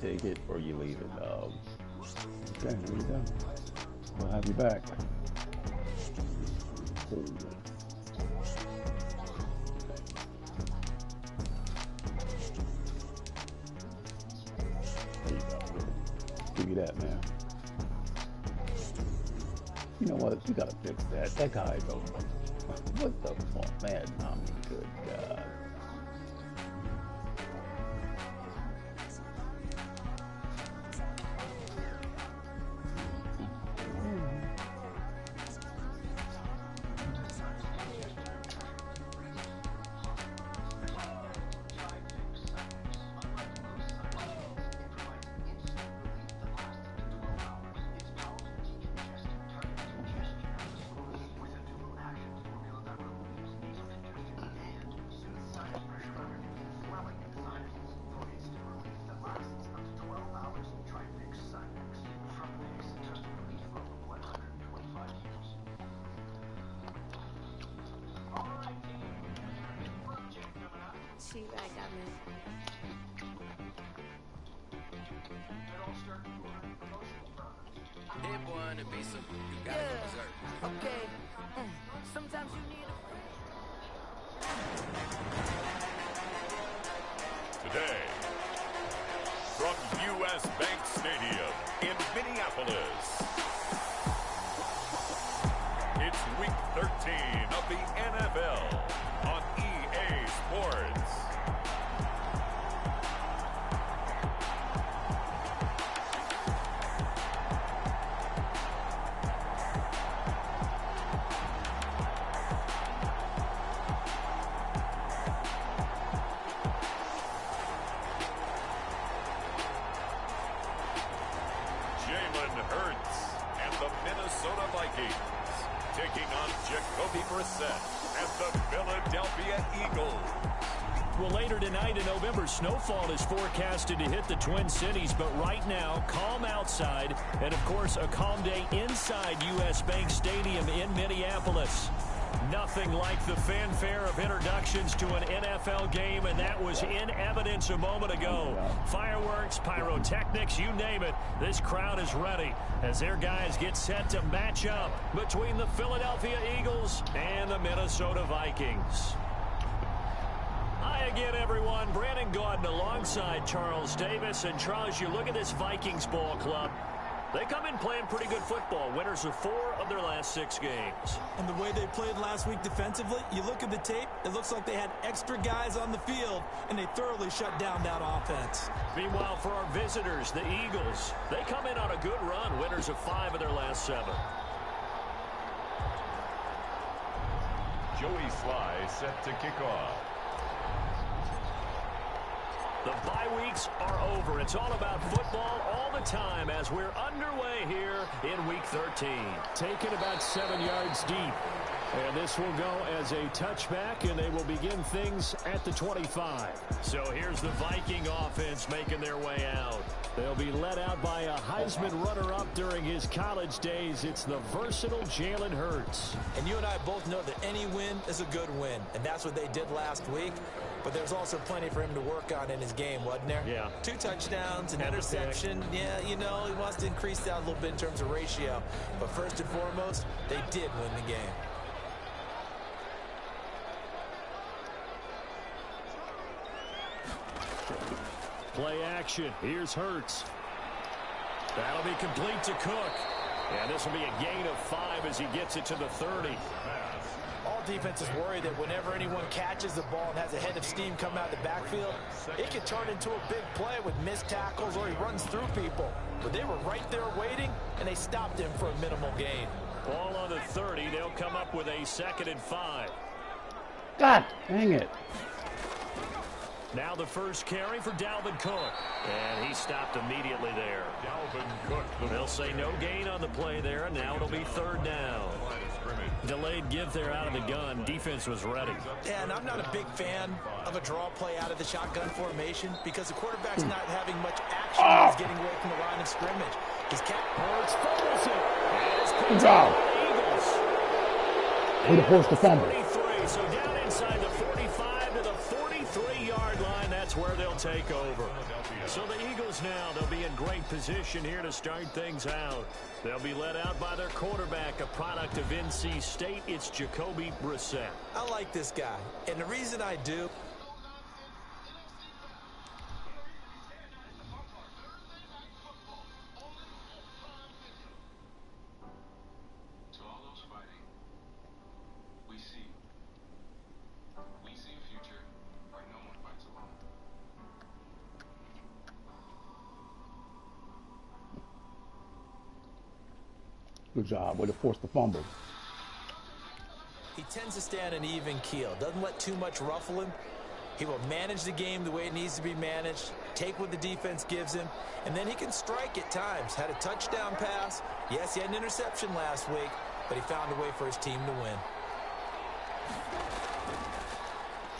take it or you leave it. Okay, here we go. We'll have you back. Cool. There you go. Give you that, man. You know what? You gotta fix that. That guy don't. What the fuck, man? I mean, good God. Today, from U.S. Bank Stadium in Minneapolis, it's Week 13 of the NFL on EA Sports. Jalen Hurts and the Minnesota Vikings taking on Jacoby Brissett and the Philadelphia Eagles. Well, later tonight in November, snowfall is forecasted to hit the Twin Cities, but right now, calm outside, and of course, a calm day inside U.S. Bank Stadium in Minneapolis. Nothing like the fanfare of introductions to an NFL game, and that was in evidence a moment ago. Fireworks, pyrotechnics, you name it. This crowd is ready as their guys get set to match up between the Philadelphia Eagles and the Minnesota Vikings. Hi again, everyone. Brandon Gaudin alongside Charles Davis. And Charles, you look at this Vikings ball club. They come in playing pretty good football. Winners of 4 of their last 6 games. And the way they played last week defensively, you look at the tape, it looks like they had extra guys on the field, and they thoroughly shut down that offense. Meanwhile, for our visitors, the Eagles, they come in on a good run. Winners of 5 of their last 7. Joey Sly set to kick off. The bye weeks are over. It's all about football all the time as we're underway here in Week 13. Taken about 7 yards deep. And this will go as a touchback, and they will begin things at the 25. So here's the Viking offense making their way out. They'll be led out by a Heisman runner-up during his college days. It's the versatile Jalen Hurts. And you and I both know that any win is a good win, and that's what they did last week. But there's also plenty for him to work on in his game, wasn't there? Yeah. 2 touchdowns, an interception. Yeah, you know, he wants to increase that a little bit in terms of ratio. But first and foremost, they did win the game. Play action. Here's Hurts. That'll be complete to Cook. And this will be a gain of 5 as he gets it to the 30. All defenses worry that whenever anyone catches the ball and has a head of steam come out of the backfield, it can turn into a big play with missed tackles or he runs through people. But they were right there waiting, and they stopped him for a minimal gain. Ball on the 30. They'll come up with a 2nd and 5. God dang it. Now the first carry for Dalvin Cook. And he stopped immediately there. Dalvin Cook. They'll say no gain on the play there, and now it'll be 3rd down. Delayed give there out of the gun. Defense was ready. Yeah, and I'm not a big fan of a draw play out of the shotgun formation because the quarterback's not having much action when he's getting away from the line of scrimmage. His Hurts fumbles it. Good job. Way to force the fumble. 43, so down inside the 45 to the 43-yard line. That's where they'll take over. So the Eagles now, they'll be in great position here to start things out. They'll be led out by their quarterback, a product of NC State. It's Jacoby Brissett. I like this guy, and the reason I do... Good job. Way to force the fumble. He tends to stay on an even keel. Doesn't let too much ruffle him. He will manage the game the way it needs to be managed, take what the defense gives him, and then he can strike at times. Had a touchdown pass. Yes, he had an interception last week, but he found a way for his team to win.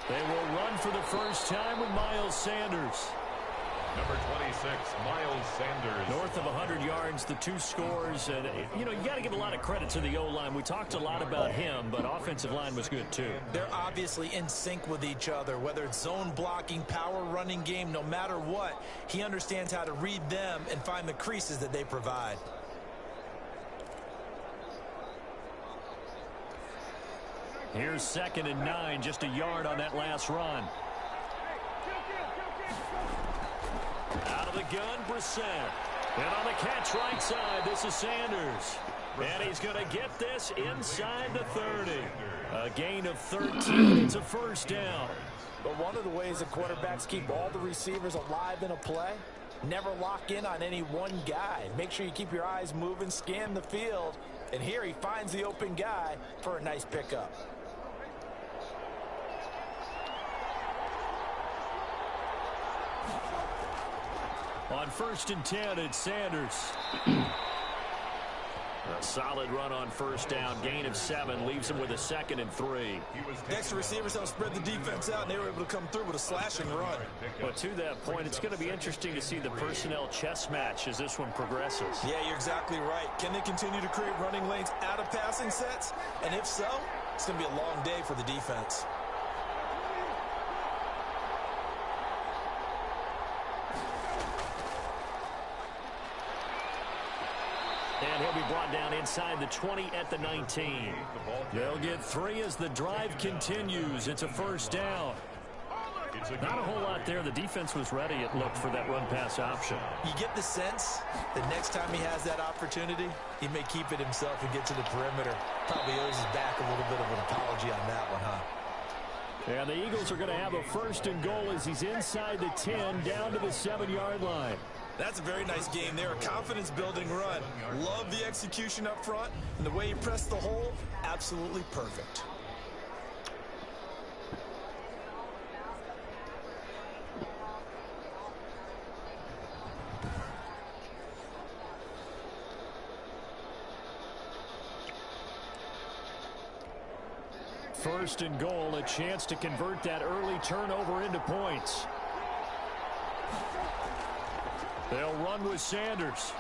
They will run for the first time with Miles Sanders. Number 26, Miles Sanders. North of 100 yards, the 2 scores. And, you know, you got to give a lot of credit to the O-line. We talked a lot about him, but offensive line was good, too. They're obviously in sync with each other, whether it's zone blocking, power running game, no matter what. He understands how to read them and find the creases that they provide. Here's 2nd and 9, just a yard on that last run. Out of the gun, Brissett. And on the catch right side, this is Sanders. And he's going to get this inside the 30. A gain of 13. It's a first down. But one of the ways that quarterbacks keep all the receivers alive in a play, never lock in on any one guy. Make sure you keep your eyes moving, scan the field. And here he finds the open guy for a nice pickup. On 1st and 10, it's Sanders. A solid run on first down. Gain of 7 leaves him with a 2nd and 3. Next receivers help spread the defense out, and they were able to come through with a slashing run. But to that point, it's going to be interesting to see the personnel chess match as this one progresses. Yeah, you're exactly right. Can they continue to create running lanes out of passing sets? And if so, it's going to be a long day for the defense. And he'll be brought down inside the 20 at the 19. They'll get 3 as the drive continues. It's a first down. Not a whole lot there. The defense was ready, it looked, for that run-pass option. You get the sense that next time he has that opportunity, he may keep it himself and get to the perimeter. Probably owes his back a little bit of an apology on that one, huh? And the Eagles are going to have a 1st and goal as he's inside the 10, down to the 7-yard line. That's a very nice game there. A confidence-building run. Love the execution up front. And the way he pressed the hole, absolutely perfect. First and goal, a chance to convert that early turnover into points. They'll run with Sanders.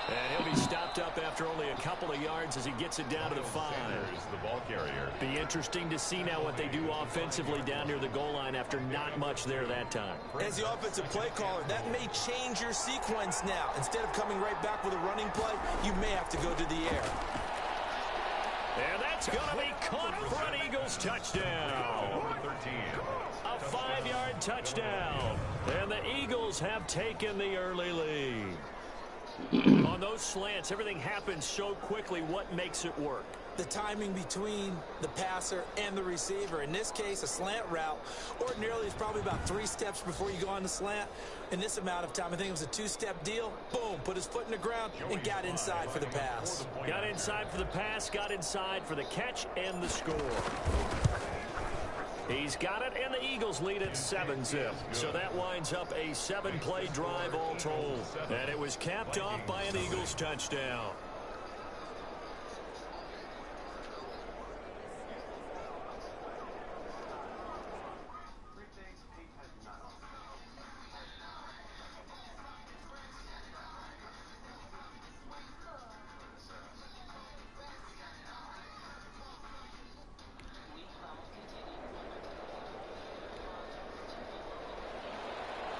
And he'll be stopped up after only a couple of yards as he gets it down to the 5. Sanders, the ball carrier. Be interesting to see now what they do offensively down near the goal line after not much there that time. As the offensive play caller, that may change your sequence now. Instead of coming right back with a running play, you may have to go to the air. And that's going to be caught for an Eagles touchdown. A 5-yard touchdown. And the Eagles have taken the early lead. On those slants, everything happens so quickly. What makes it work? The timing between the passer and the receiver. In this case, a slant route ordinarily is probably about 3 steps before you go on the slant. In this amount of time, I think it was a 2-step deal. Boom, put his foot in the ground and got inside for the pass. Got inside for the pass, got inside for the catch and the score. He's got it, and the Eagles lead at 7-zip. So that winds up a 7-play drive all told. And it was capped off by an Eagles touchdown.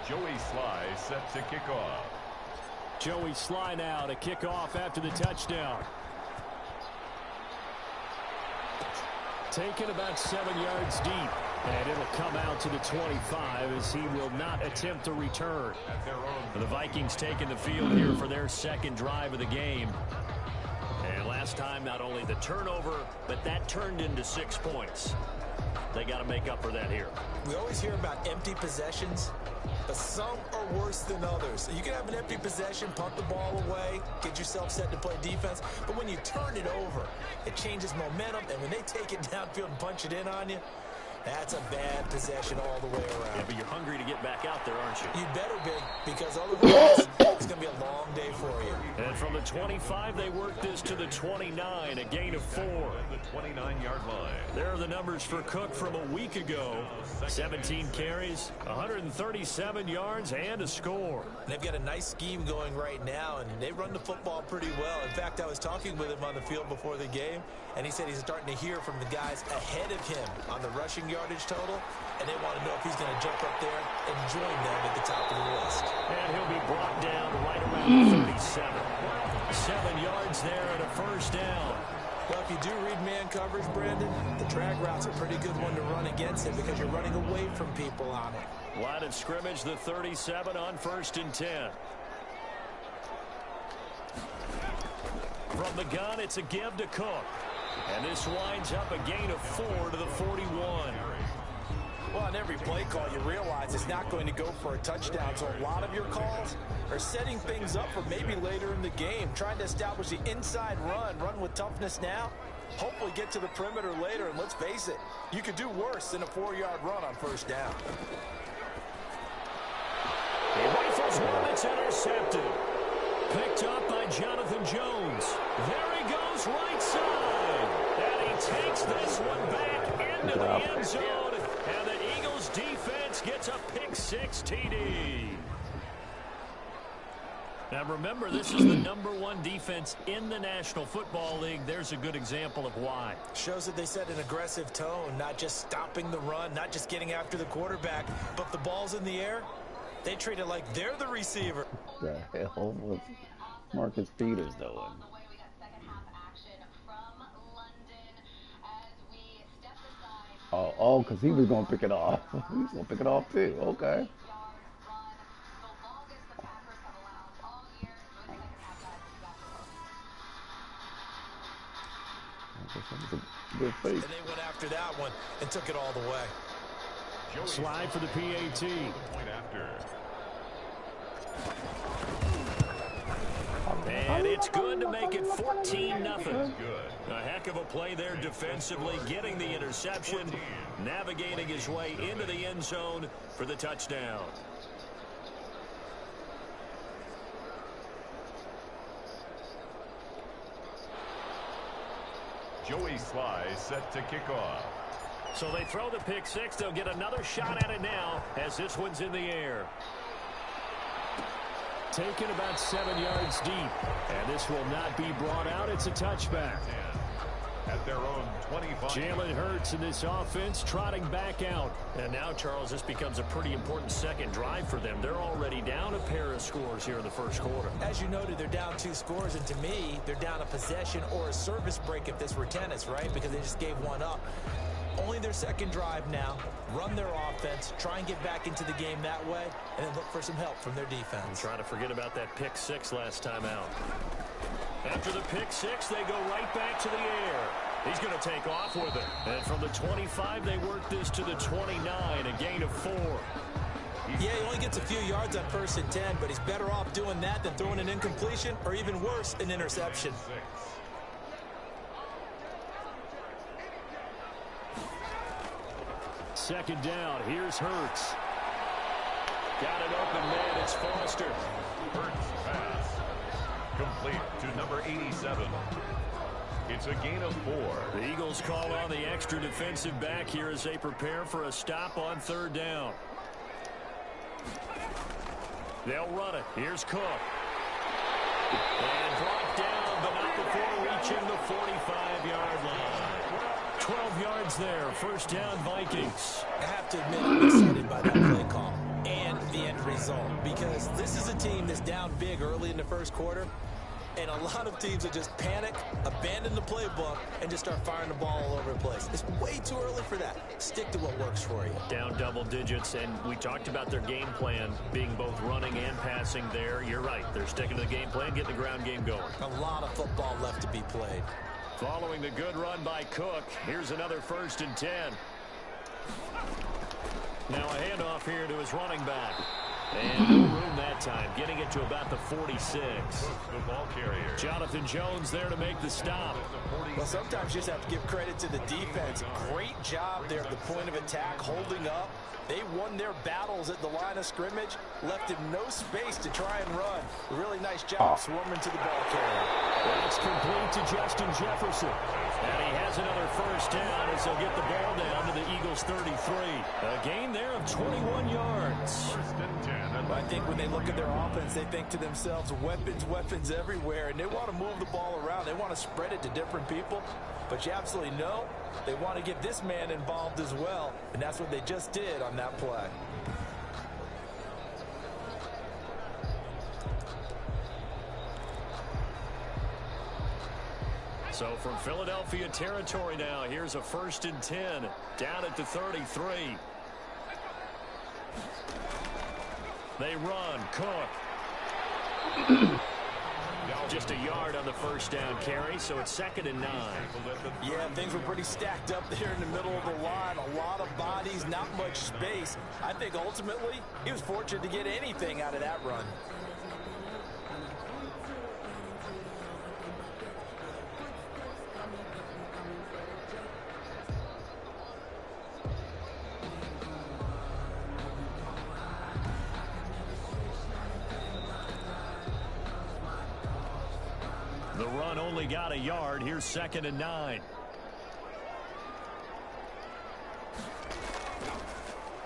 Joey Sly set to kick off. Joey Sly now to kick off after the touchdown. Taken about 7 yards deep. And it'll come out to the 25 as he will not attempt to return. The Vikings taking the field here for their second drive of the game. And last time, not only the turnover, but that turned into 6 points. They got to make up for that here. We always hear about empty possessions, but some are worse than others. You can have an empty possession, punt the ball away, get yourself set to play defense, but when you turn it over, it changes momentum, and when they take it downfield and punch it in on you, that's a bad possession all the way around. Yeah, but you're hungry to get back out there, aren't you? You better be, because otherwise it's going to be a long day for you. And from the 25, they work this to the 29, a gain of 4. The 29-yard line. There are the numbers for Cook from a week ago. 17 carries, 137 yards, and a score. They've got a nice scheme going right now, and they run the football pretty well. In fact, I was talking with him on the field before the game, and he said he's starting to hear from the guys ahead of him on the rushing yardage total, and they want to know if he's going to jump up there and join them at the top of the list. And he'll be brought down right around 37. 7 yards there and a first down. Well, if you do read man coverage, Brandon, the drag route's a pretty good one to run against it because you're running away from people on it. Line of scrimmage, the 37 on 1st and 10. From the gun, it's a give to Cook. And this winds up a gain of 4 to the 41. Well, on every play call, you realize it's not going to go for a touchdown. So a lot of your calls are setting things up for maybe later in the game, trying to establish the inside run with toughness now, hopefully get to the perimeter later. And let's face it, you could do worse than a 4-yard run on first down. He rifles one, it's intercepted. Picked up by Jonathan Jones. There he goes, right side. And he takes this one back into the end zone. And the Eagles defense gets a pick-6 TD. Now remember, this is the #1 defense in the National Football League. There's a good example of why. Shows that they set an aggressive tone, not just stopping the run, not just getting after the quarterback, but if the ball's in the air, they treat it like they're the receiver. The hell was Marcus Peters doing? Oh, because he was going to pick it off. He was going to pick it off too. Okay. Good fake. And they went after that one and took it all the way. Slide for the PAT. Point after. And it's good to make it 14-0. Good. A heck of a play there defensively, getting the interception, navigating his way into the end zone for the touchdown. Joey Sly set to kick off. So they throw the pick-6. They'll get another shot at it now as this one's in the air. Taken about 7 yards deep. And this will not be brought out. It's a touchback. At their own 25. Jalen Hurts in this offense trotting back out. And now, Charles, this becomes a pretty important second drive for them. They're already down a pair of scores here in the first quarter. As you noted, they're down 2 scores, and to me, they're down a possession or a service break if this were tennis, right? Because they just gave one up. Only their second drive now. Run their offense, try and get back into the game that way, and then look for some help from their defense. I'm trying to forget about that pick-6 last time out. After the pick-6, they go right back to the air. He's going to take off with it. And from the 25, they work this to the 29, a gain of 4. Yeah, he only gets a few yards on 1st and 10, but he's better off doing that than throwing an incompletion, or even worse, an interception. Second down. Here's Hurts. Got an open man. It's Foster. Hurts pass. Complete to number 87. It's a gain of 4. The Eagles call on the extra defensive back here as they prepare for a stop on 3rd down. They'll run it. Here's Cook. And brought down, but not before reaching the 45-yard line. 12 yards there. First down, Vikings. I have to admit, I'm excited by that play call. And the end result, because this is a team that's down big early in the first quarter, and a lot of teams will just panic, abandon the playbook, and just start firing the ball all over the place. It's way too early for that. Stick to what works for you. Down double digits, and we talked about their game plan being both running and passing there. You're right. They're sticking to the game plan, getting the ground game going. A lot of football left to be played. Following the good run by Cook, here's another 1st and 10. Now a handoff here to his running back. And no room that time, getting it to about the 46. The ball carrier. Jonathan Jones there to make the stop. Well, sometimes you just have to give credit to the defense. Great job there at the point of attack, holding up. They won their battles at the line of scrimmage, left him no space to try and run. A really nice job swarming to the ball carrier. That's complete to Justin Jefferson. And he has another 1st down as they'll get the ball down to the Eagles 33. A gain there of 21 yards. 1st and 10. I think when they look at their offense, they think to themselves, weapons everywhere, and they want to move the ball around. They want to spread it to different people, but you absolutely know they want to get this man involved as well, and that's what they just did on that play. So from Philadelphia territory now, here's a 1st and 10 down at the 33. They run. Cook. Just a yard on the 1st down carry, so it's 2nd and 9. Yeah, things were pretty stacked up there in the middle of the line. A lot of bodies, not much space. I think ultimately he was fortunate to get anything out of that run. The run only got a yard. Here's 2nd and 9.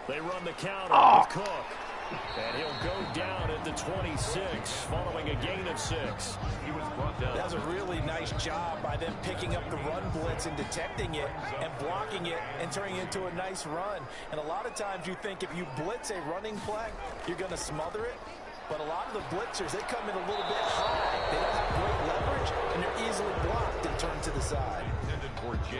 They run the counter with Cook. And he'll go down at the 26 following a gain of 6. He was brought down. That was a really nice job by them picking up the run blitz and detecting it and blocking it and turning it into a nice run. And a lot of times you think if you blitz a running play, you're going to smother it. But a lot of the blitzers, they come in a little bit high. They don't have great leverage, and they're easily blocked and turned to the side.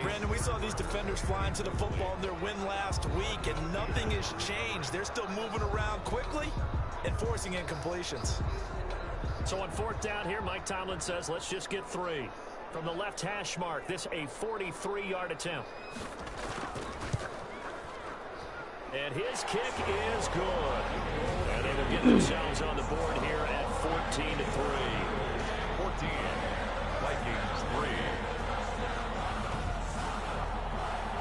Brandon, we saw these defenders flying to the football in their win last week, and nothing has changed. They're still moving around quickly and forcing incompletions. So on 4th down here, Mike Tomlin says, let's just get 3. From the left hash mark, this a 43-yard attempt. And his kick is good. And they will get themselves on the board here at 14-3. 14. Vikings 3.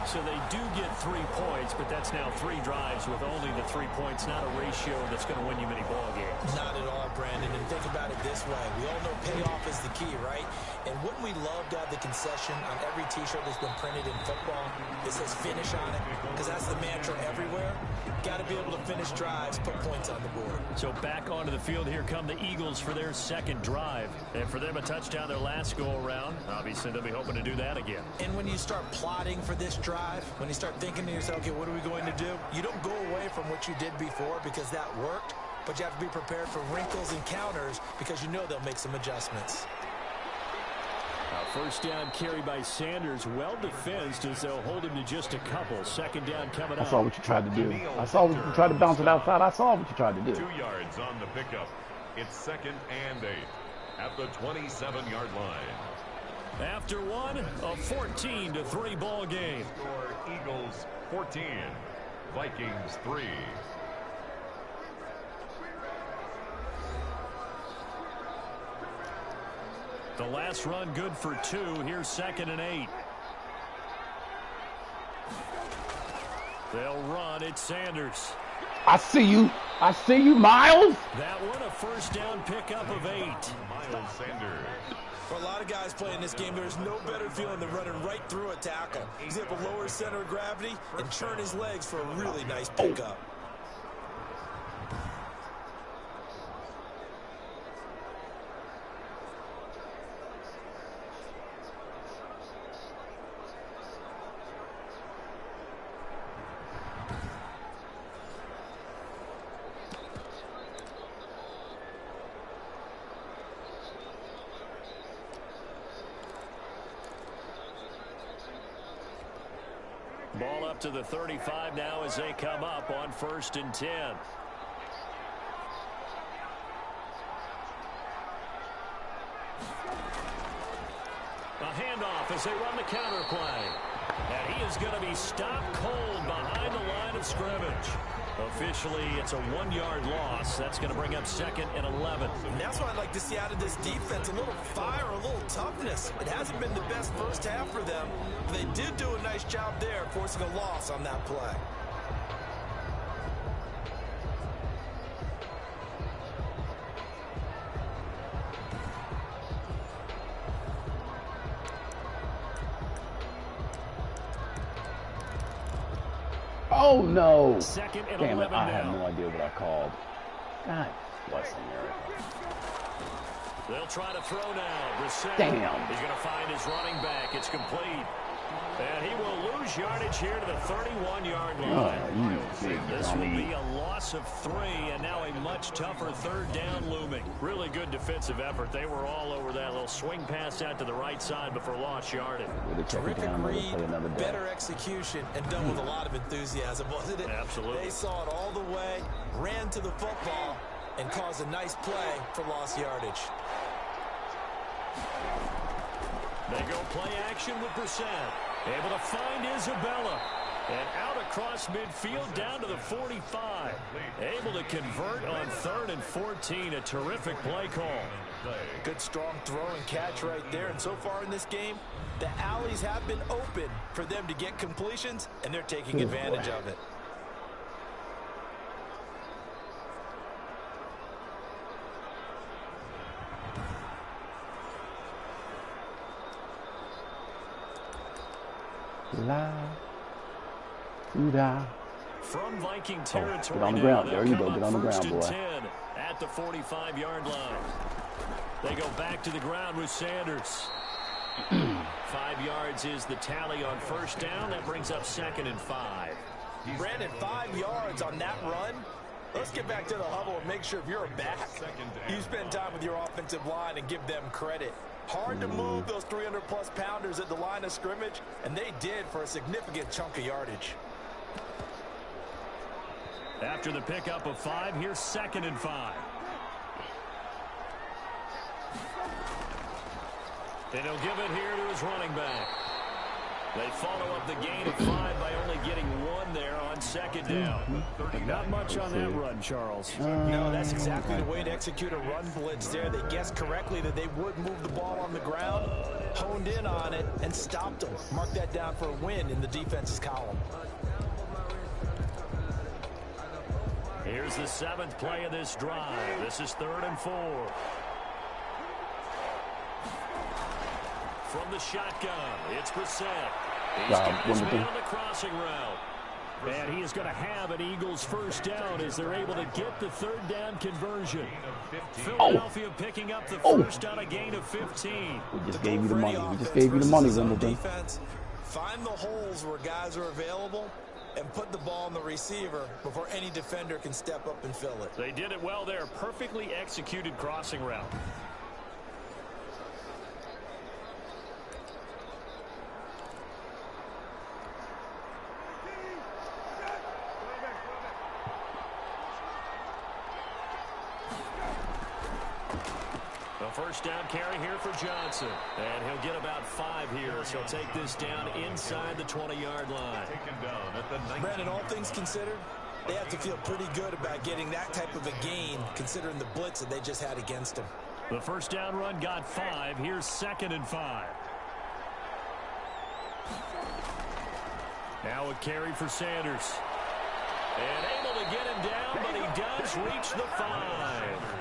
So they do get 3 points, but that's now 3 drives with only the 3 points, not a ratio that's going to win you many ball games. Not at all, Brandon. And think about it this way. We all know payoff is the key, right? And wouldn't we love to have the concession on every T-shirt that's been printed in football that says finish on it? Because that's the mantra everywhere. Got to be able to finish drives, put points on the board. So back onto the field, here come the Eagles for their 2nd drive. And for them, a touchdown their last go-around. Obviously, they'll be hoping to do that again. And when you start plotting for this drive, when you start thinking to yourself, okay, what are we going to do? You don't go away from what you did before because that worked, but you have to be prepared for wrinkles and counters because you know they'll make some adjustments. 1st down carry by Sanders, well defensed as they'll hold him to just a couple. 2nd down coming up. I saw what you tried to do. I saw what you tried to bounce it outside. I saw what you tried to do. 2 yards on the pickup. It's 2nd and 8 at the 27-yard line. After one, a 14-3 ball game. Score Eagles 14, Vikings 3. The last run good for 2. Here's 2nd and 8. They'll run. It's Sanders. I see you. I see you, Miles. That one a 1st down pickup of 8. Miles Sanders. For a lot of guys playing this game, there's no better feeling than running right through a tackle. He's able to lower his center of gravity and churn his legs for a really nice pickup. up to the 35 now as they come up on 1st and 10. A handoff as they run the counter play. And he is going to be stopped cold behind the line of scrimmage. Officially, it's a 1-yard loss. That's going to bring up 2nd and 11. And that's what I'd like to see out of this defense. A little fire, a little toughness. It hasn't been the best first half for them. But they did do a nice job there, forcing a loss on that play. Oh, no. 2nd and Damn it, 11 I have now. no idea what I called. God bless America. They'll try to throw now. Brissett. Damn. He's going to find his running back. It's complete. And he will lose yardage here to the 31-yard line. Oh, you big This will dummy. be a loss of 3, and now a much tougher 3rd down looming. Really good defensive effort. They were all over that little swing pass out to the right side before lost yardage. With a check it Terrific down, we'll read, play another day. better execution, and done with a lot of enthusiasm, wasn't it? Absolutely. They saw it all the way, ran to the football, and caused a nice play for lost yardage. They go play action with Brissett. Able to find Isabella. And out across midfield down to the 45. Able to convert on 3rd and 14. A terrific play call. Good strong throw and catch right there. And so far in this game, the alleys have been open for them to get completions, and they're taking advantage of it. La, da. From Viking territory. get on the now, ground. they'll There you come go. up Get on the 1st ground, and boy. 10 at the 45-yard line. They go back to the ground with Sanders. 5 yards is the tally on 1st down. That brings up 2nd and 5. Brandon, 5 yards on that run. Let's get back to the huddle and make sure if you're a back, you spend time with your offensive line and give them credit. Hard to move those 300-plus pounders at the line of scrimmage, and they did for a significant chunk of yardage. After the pickup of 5, here's 2nd and 5. And he'll give it here to his running back. They follow up the gain of 5 by only getting 1 there on 2nd down. Not much on that run, Charles. No, that's exactly the way to execute a run blitz there. They guessed correctly that they would move the ball on the ground, honed in on it, and stopped them. Mark that down for a win in the defense's column. Here's the 7th play of this drive. This is 3rd and 4. From the shotgun, it's Brissett. He's got his man on the crossing route. And he is going to have an Eagles 1st down as they're able to get the 3rd down conversion. Philadelphia picking up the 1st on a gain of 15. We just gave you the money. We just gave you the money, Wimbledon. Defense, find the holes where guys are available and put the ball on the receiver before any defender can step up and fill it. They did it well there. Perfectly executed crossing route. A 1st down carry here for Johnson. And he'll get about 5 here. So he'll take this down inside the 20-yard line. Brandon, all things considered, they have to feel pretty good about getting that type of a gain considering the blitz that they just had against them. The 1st down run got 5. Here's 2nd and 5. Now a carry for Sanders. And able to get him down, but he does reach the 5.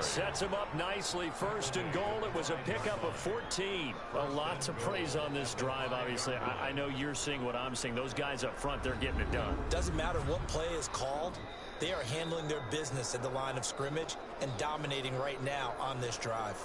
Sets him up nicely. 1st and goal. It was a pickup of 14. A lot to praise on this drive, obviously. I know you're seeing what I'm seeing. Those guys up front, they're getting it done. Doesn't matter what play is called. They are handling their business at the line of scrimmage and dominating right now on this drive.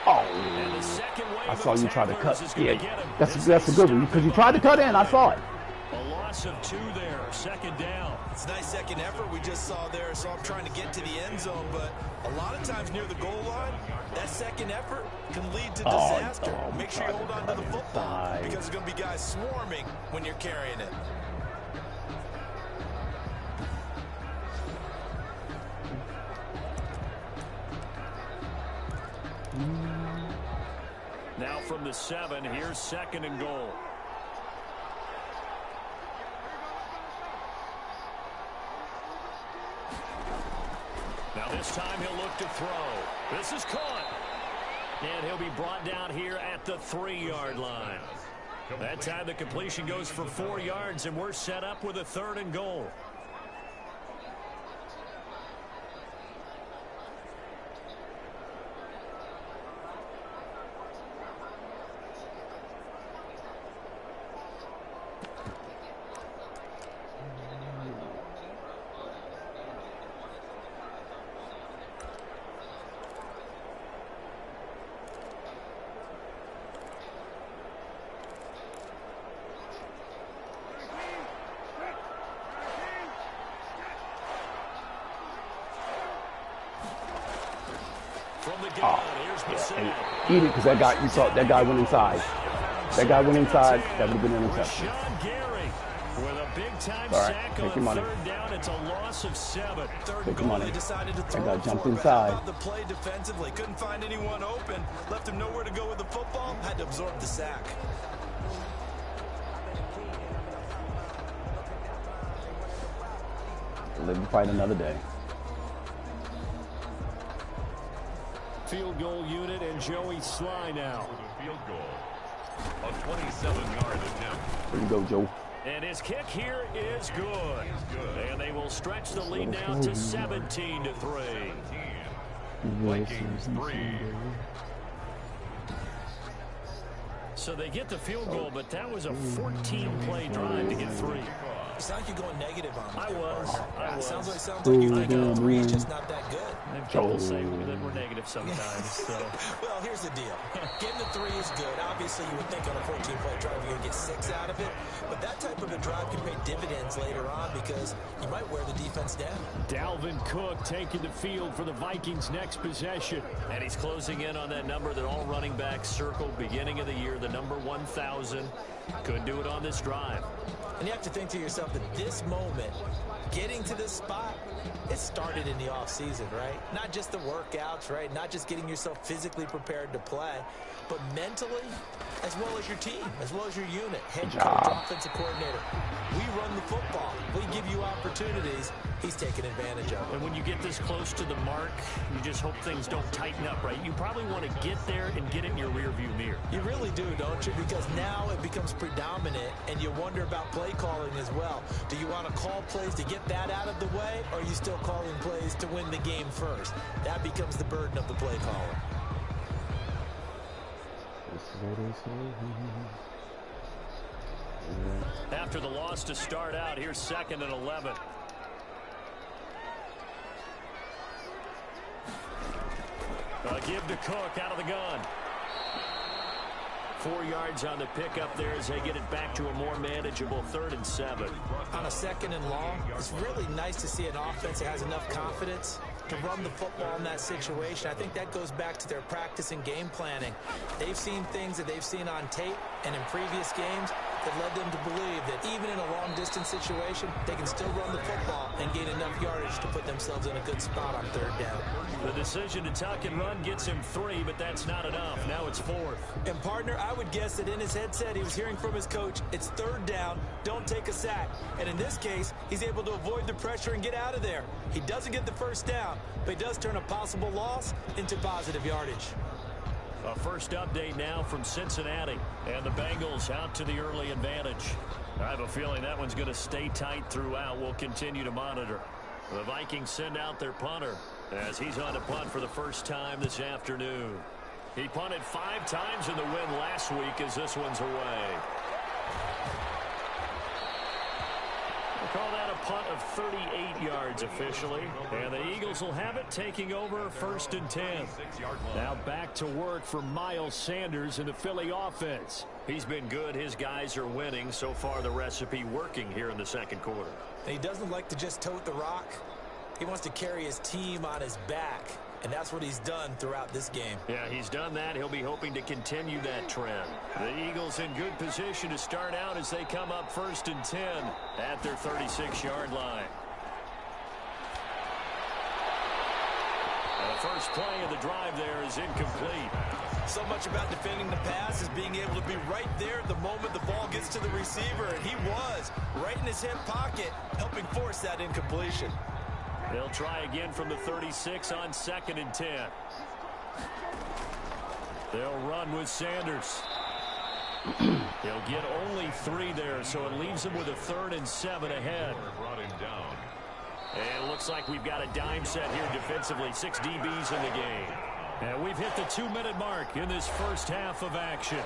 And the 2nd I saw you try to cut. Yeah, that's a good one because you tried to cut in. I saw it. A loss of 2 there, second down. It's a nice second effort we just saw there. So I'm trying to get to the end zone, but a lot of times near the goal line, that second effort can lead to disaster. Make sure you hold on to the football because there's going to be guys swarming when you're carrying it. Now from the 7, here's second and goal. Now this time he'll look to throw. This is caught. And he'll be brought down here at the 3-yard line. That time the completion goes for 4 yards, and we're set up with a 3rd and goal. Eat it because that guy, you saw that guy went inside. That guy went inside. That would have been an interception. With a big time All right, sack take on your money. 3rd down, it's a loss of 7. Take your money. That guy jumped inside. The play defensively, couldn't find anyone open, left him nowhere to go with the football, had to absorb the sack. Live to fight another day. Field goal unit and Joey Sly now. With a field goal. A 27-yard attempt. There you go, Joe. And his kick here is good. And they will stretch the lead now to 17-3. Vikings 3. So they get the field goal, but that was a 14-play drive to get 3. You sound like you're going negative on me. I was. Sounds like you think 3 is just not that good. People say that we're negative sometimes. So. Well, here's the deal. Getting the 3 is good. Obviously, you would think on a 14-play drive you're going to get 6 out of it. But that type of a drive can pay dividends later on because you might wear the defense down. Dalvin Cook taking the field for the Vikings' next possession. And he's closing in on that number that all running backs circled beginning of the year, the number 1,000. Could do it on this drive. And you have to think to yourself that this moment, getting to this spot, it started in the offseason, right? Not just the workouts, right? Not just getting yourself physically prepared to play, but mentally, as well as your team, as well as your unit, head coach, offensive coordinator. We run the football. We give you opportunities. He's taking advantage of it. And when you get this close to the mark, you just hope things don't tighten up, right? You probably want to get there and get it in your rearview mirror. You really do, don't you? Because now it becomes predominant, and you wonder about play calling as well. Do you want to call plays to get that out of the way, or are you still calling plays to win the game first? That becomes the burden of the play caller. After the loss to start out, here's 2nd and 11. Give to Cook out of the gun. 4 yards on the pickup there as they get it back to a more manageable 3rd and 7. On a 2nd and long, it's really nice to see an offense that has enough confidence to run the football in that situation. I think that goes back to their practice and game planning. They've seen things that they've seen on tape and in previous games that led them to believe that even in a long-distance situation, they can still run the football and gain enough yardage to put themselves in a good spot on 3rd down. The decision to tuck and run gets him 3, but that's not enough. Now it's 4th. And, partner, I would guess that in his headset he was hearing from his coach, it's 3rd down, don't take a sack. And in this case, he's able to avoid the pressure and get out of there. He doesn't get the 1st down, but he does turn a possible loss into positive yardage. A first update now from Cincinnati, and the Bengals out to the early advantage. I have a feeling that one's going to stay tight throughout. We'll continue to monitor. The Vikings send out their punter as he's on to punt for the first time this afternoon. He punted 5 times in the win last week as this one's away. Call that a punt of 38 yards officially. And the Eagles will have it, taking over 1st and 10. Now back to work for Miles Sanders in the Philly offense. He's been good. His guys are winning. So far, the recipe working here in the second quarter. He doesn't like to just tote the rock. He wants to carry his team on his back. And that's what he's done throughout this game. Yeah, he's done that. He'll be hoping to continue that trend. The Eagles in good position to start out as they come up 1st and 10 at their 36-yard line. The first play of the drive there is incomplete. So much about defending the pass is being able to be right there at the moment the ball gets to the receiver. And he was right in his hip pocket, helping force that incompletion. They'll try again from the 36 on 2nd and 10. They'll run with Sanders. He'll get only 3 there, so it leaves him with a 3rd and 7 ahead. And it looks like we've got a dime set here defensively. 6 DBs in the game. And we've hit the 2-minute mark in this first half of action.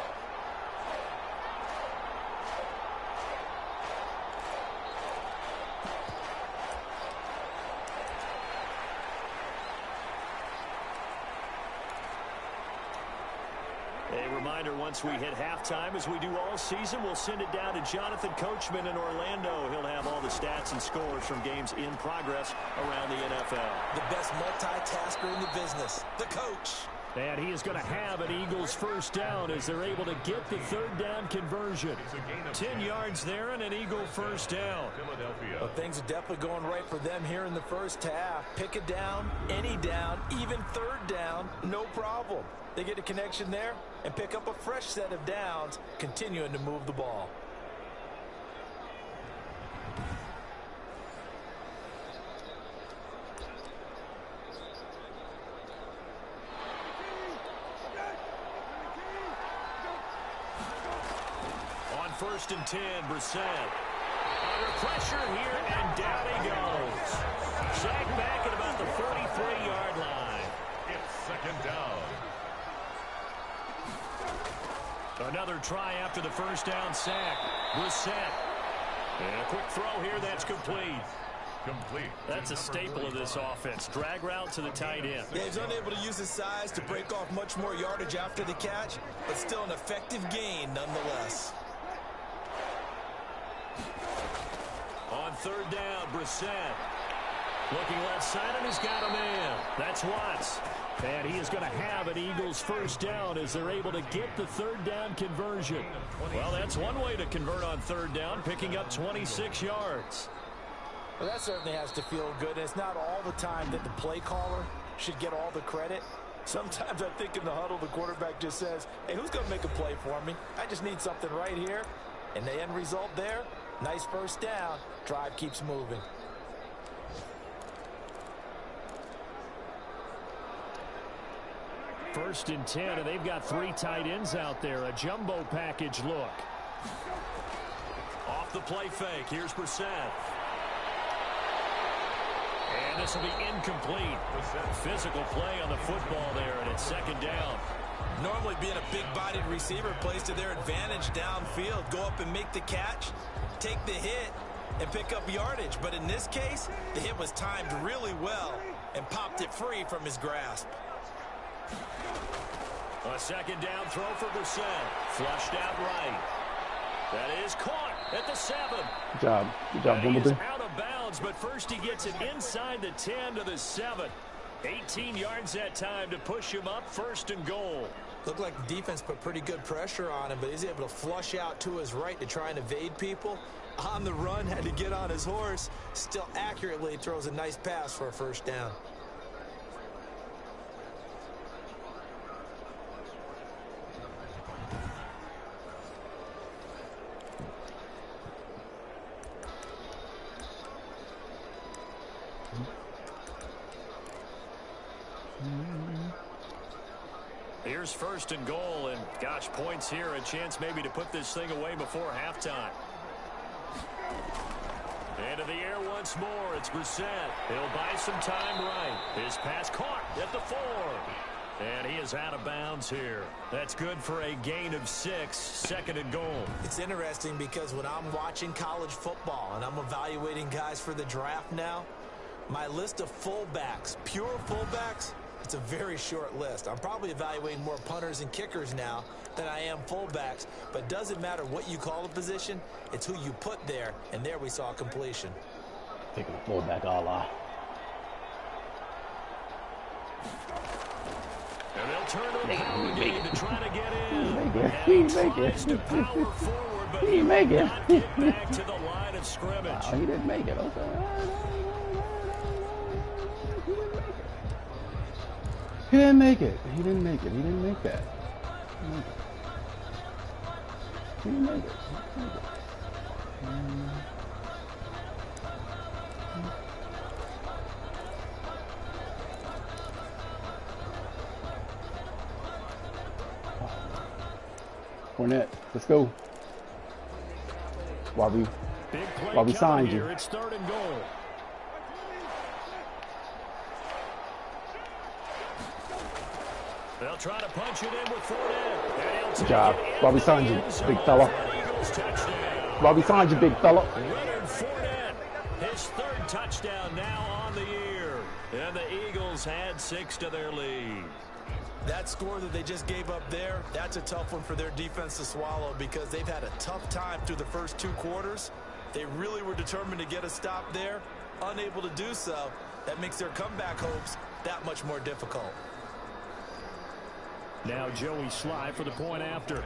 Once we hit halftime, as we do all season, we'll send it down to Jonathan Coachman in Orlando. He'll have all the stats and scores from games in progress around the NFL. The best multitasker in the business, the coach. And he is going to have an Eagles first down as they're able to get the 3rd down conversion. 10 yards there and an Eagle first down. Well, things are definitely going right for them here in the first half. Pick a down, any down, even 3rd down, no problem. They get a connection there and pick up a fresh set of downs, continuing to move the ball. On 1st and 10, Brissett. Under pressure here, and down he goes. Sacked back at about the 43-yard line. It's 2nd down. Another try after the first down sack. Brissett. And a quick throw here that's complete. That's a staple of this offense. Drag route to the tight end. Yeah, he's unable to use his size to break off much more yardage after the catch, but still an effective gain nonetheless. On 3rd down, Brissett. Looking left side, and he's got a man. That's Watts. And he is going to have an Eagles first down as they're able to get the 3rd down conversion. Well, that's one way to convert on 3rd down, picking up 26 yards. Well, that certainly has to feel good. It's not all the time that the play caller should get all the credit. Sometimes I think in the huddle, the quarterback just says, hey, who's going to make a play for me? I just need something right here. And the end result there, nice first down. Drive keeps moving. First and 10, and they've got 3 tight ends out there. A jumbo package look. Off the play fake. Here's Brissett. And this will be incomplete. Physical play on the football there, and it's 2nd down. Normally being a big-bodied receiver plays to their advantage downfield. Go up and make the catch, take the hit, and pick up yardage. But in this case, the hit was timed really well and popped it free from his grasp. A 2nd down throw for Brissett. Flushed out right. That is caught at the 7. Good job. Good job, Wimbledon. He is out of bounds, but first he gets it inside the 10 to the 7. 18 yards that time to push him up 1st and goal. Looked like the defense put pretty good pressure on him, but he's able to flush out to his right to try and evade people. On the run, had to get on his horse. Still accurately throws a nice pass for a first down. Here's 1st and goal, and gosh, points here, a chance maybe to put this thing away before halftime. Into the air once more, it's Brissett. He'll buy some time right. His pass caught at the 4. And he is out of bounds here. That's good for a gain of 6, 2nd and goal. It's interesting because when I'm watching college football and I'm evaluating guys for the draft now, my list of fullbacks, pure fullbacks, it's a very short list. I'm probably evaluating more punters and kickers now than I am fullbacks, but it doesn't matter what you call a position, it's who you put there, and there we saw completion. Taking a fullback a la. And they'll turn to the power game to try to get in. He And he make tries to it. power forward, but He he make will it. not get back to the line of scrimmage. Wow, he didn't make it. Okay. He didn't make it. He didn't make it. He didn't make that. He didn't make it. Fournette, let's go. While we signed you. It's 3rd and goal. They'll try to punch it in with Fournette. Good job. While we signed you, big fella. While we signed you, big fella. Leonard Fournette, his 3rd touchdown now on the year. And the Eagles had 6 to their lead. That score that they just gave up there, that's a tough one for their defense to swallow because they've had a tough time through the first 2 quarters. They really were determined to get a stop there. Unable to do so, that makes their comeback hopes that much more difficult. Now Joey Sly for the point after.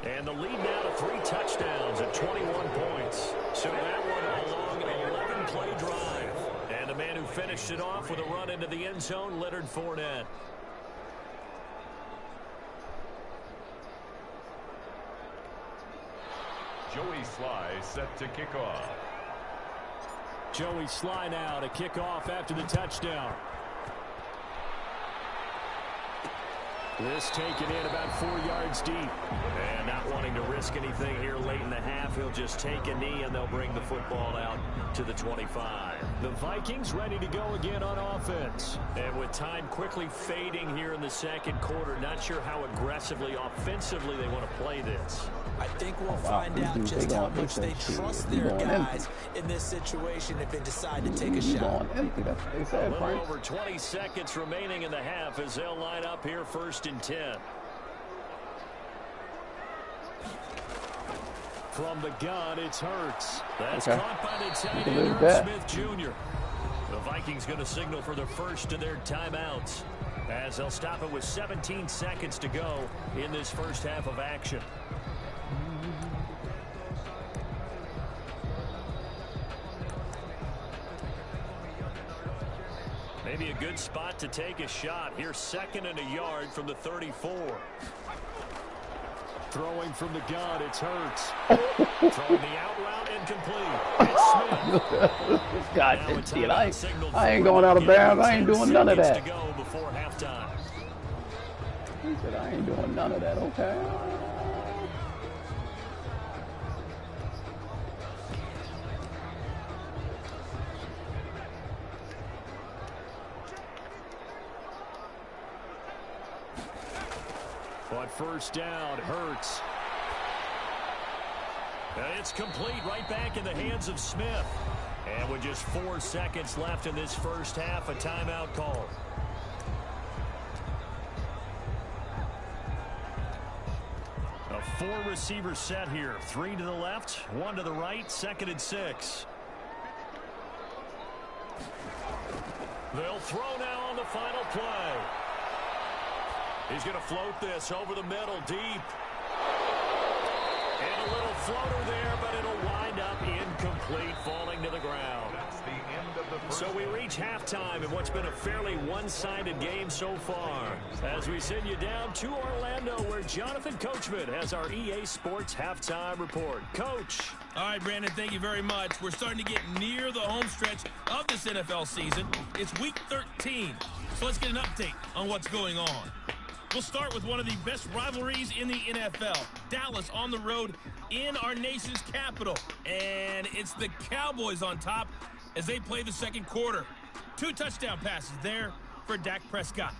And the lead now to 3 touchdowns at 21 points. So that one along an 11-play drive. And the man who finished it off with a run into the end zone, Leonard Fournette. Joey Sly set to kick off. Joey Sly now to kick off after the touchdown. This taken in about 4 yards deep. And not wanting to risk anything here late in the half, he'll just take a knee and they'll bring the football out to the 25. The Vikings ready to go again on offense. And with time quickly fading here in the 2nd quarter, not sure how aggressively, offensively they want to play this. I think we'll find out just how much they trust their guys in this situation if they decide to take a shot. A little over 20 seconds remaining in the half as they'll line up here 1st and 10. From the gun, it's Hurts. That's caught by the tight end, Irv Smith Jr. The Vikings going to signal for the first of their timeouts as they'll stop it with 17 seconds to go in this first half of action. Maybe a good spot to take a shot. Here's 2nd and a yard from the 34. Throwing from the gun, it's Hurts. Throwing the out route incomplete. It's Smith. God, shit, I ain't going out of bounds. I ain't doing none of that. To go before halftime. He said, I ain't doing none of that, okay? But first down, Hurts. And it's complete right back in the hands of Smith. And with just 4 seconds left in this first half, a timeout call. A 4-receiver set here. 3 to the left, 1 to the right, 2nd and 6. They'll throw now on the final play. He's going to float this over the middle, deep. And a little floater there, but it'll wind up incomplete, falling to the ground. That's the end of the first. So we reach halftime in what's been a fairly one-sided game so far. As we send you down to Orlando, where Jonathan Coachman has our EA Sports halftime report. Coach. All right, Brandon, thank you very much. We're starting to get near the home stretch of this NFL season. It's week 13, so let's get an update on what's going on. We'll start with one of the best rivalries in the NFL. Dallas on the road in our nation's capital. And it's the Cowboys on top as they play the second quarter. 2 touchdown passes there for Dak Prescott.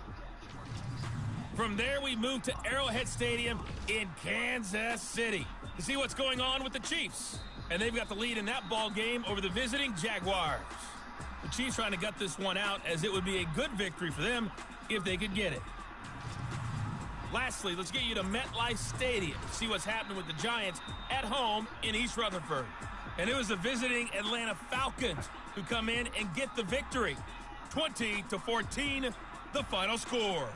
From there, we move to Arrowhead Stadium in Kansas City to see what's going on with the Chiefs. And they've got the lead in that ball game over the visiting Jaguars. The Chiefs trying to gut this one out, as it would be a good victory for them if they could get it. Lastly, let's get you to MetLife Stadium to see what's happening with the Giants at home in East Rutherford. And it was the visiting Atlanta Falcons who come in and get the victory. 20-14, the final score.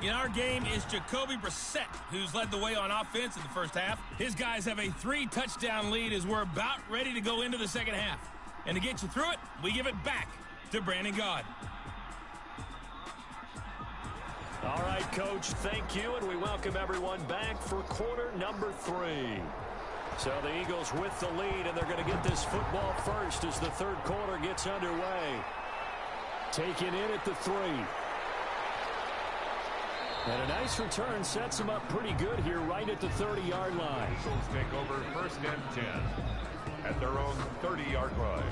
In our game is Jacoby Brissett, who's led the way on offense in the first half. His guys have a 3-touchdown lead as we're about ready to go into the second half. And to get you through it, we give it back to Brandon Gaud. All right, Coach, thank you, and we welcome everyone back for quarter number 3. So the Eagles with the lead, and they're going to get this football first as the third quarter gets underway. Taken in at the 3. And a nice return sets them up pretty good here right at the 30-yard line. Eagles take over 1st and 10 at their own 30-yard line.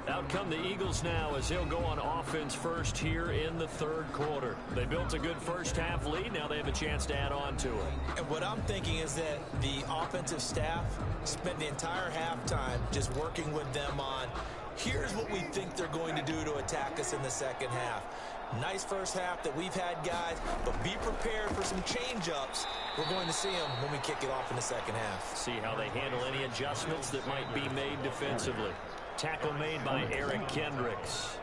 Out come the Eagles now as they'll go on offense first here in the third quarter. They built a good first half lead. Now they have a chance to add on to it. And what I'm thinking is that the offensive staff spent the entire halftime just working with them on, here's what we think they're going to do to attack us in the second half. Nice first half that we've had, guys, but be prepared for some change-ups. We're going to see them when we kick it off in the second half. See how they handle any adjustments that might be made defensively. Tackle made by Eric Kendricks.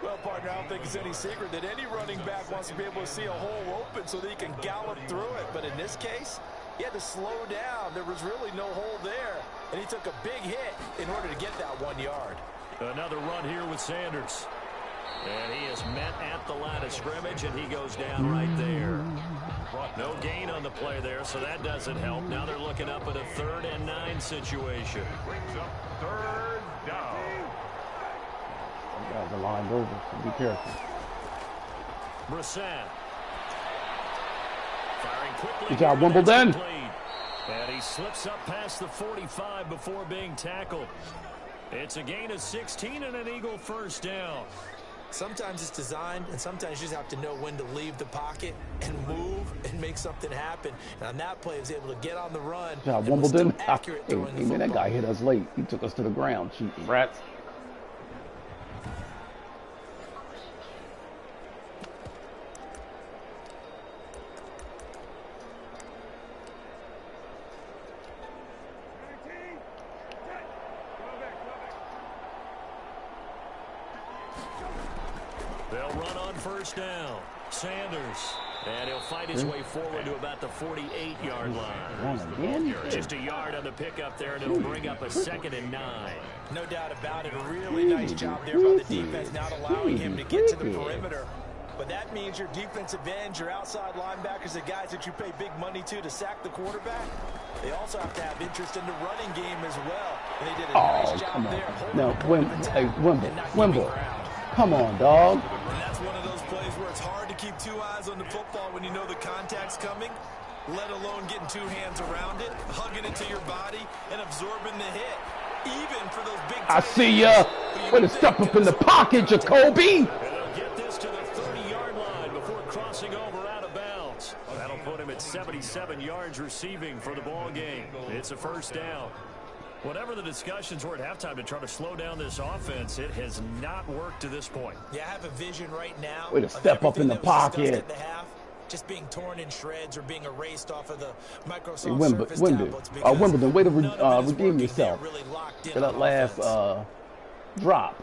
Well, partner, I don't think it's any secret that any running back wants to be able to see a hole open so that he can gallop through it. But in this case, he had to slow down. There was really no hole there, and he took a big hit in order to get that 1 yard. Another run here with Sanders. And he is met at the line of scrimmage, and he goes down right there. No gain on the play there, so that doesn't help. Now they're looking up at a 3rd and 9 situation. Brings up 3rd down. You guys are lined over, so be careful. Brissett. Firing quickly. Good job, Wimbledon. And he slips up past the 45 before being tackled. It's a gain of 16 and an Eagle first down. Sometimes it's designed, and sometimes you just have to know when to leave the pocket and move and make something happen. And on that play, he was able to get on the run. Yeah, Wimbledon. Hey, man, that guy hit us late. He took us to the ground, cheating rats. They'll run on first down. Sanders. And he'll fight his way forward to about the 48-yard line. Just a yard on the pickup there, and it'll bring up a 2nd and 9. No doubt about it. A really nice job there by the defense, not allowing him to get to the perimeter. But that means your defensive ends, your outside linebackers, the guys that you pay big money to sack the quarterback, they also have to have interest in the running game as well. And they did a nice job there. No, Wimble. Come on, dog. And that's one of those plays where it's hard to keep 2 eyes on the football when you know the contact's coming, let alone getting 2 hands around it, hugging it to your body, and absorbing the hit. Even for those big I see ya. Way to step up in the pocket, Jacoby. And they'll get this to the 30-yard line before crossing over out of bounds. That'll put him at 77 yards receiving for the ball game. It's a first down. Whatever the discussions were at halftime to try to slow down this offense, it has not worked to this point. Yeah, I have a vision right now. Way to step up in the pocket. Just being torn in shreds or being erased off of the Microsoft Surface tablets. Wimbledon, way to redeem yourself for that last drop.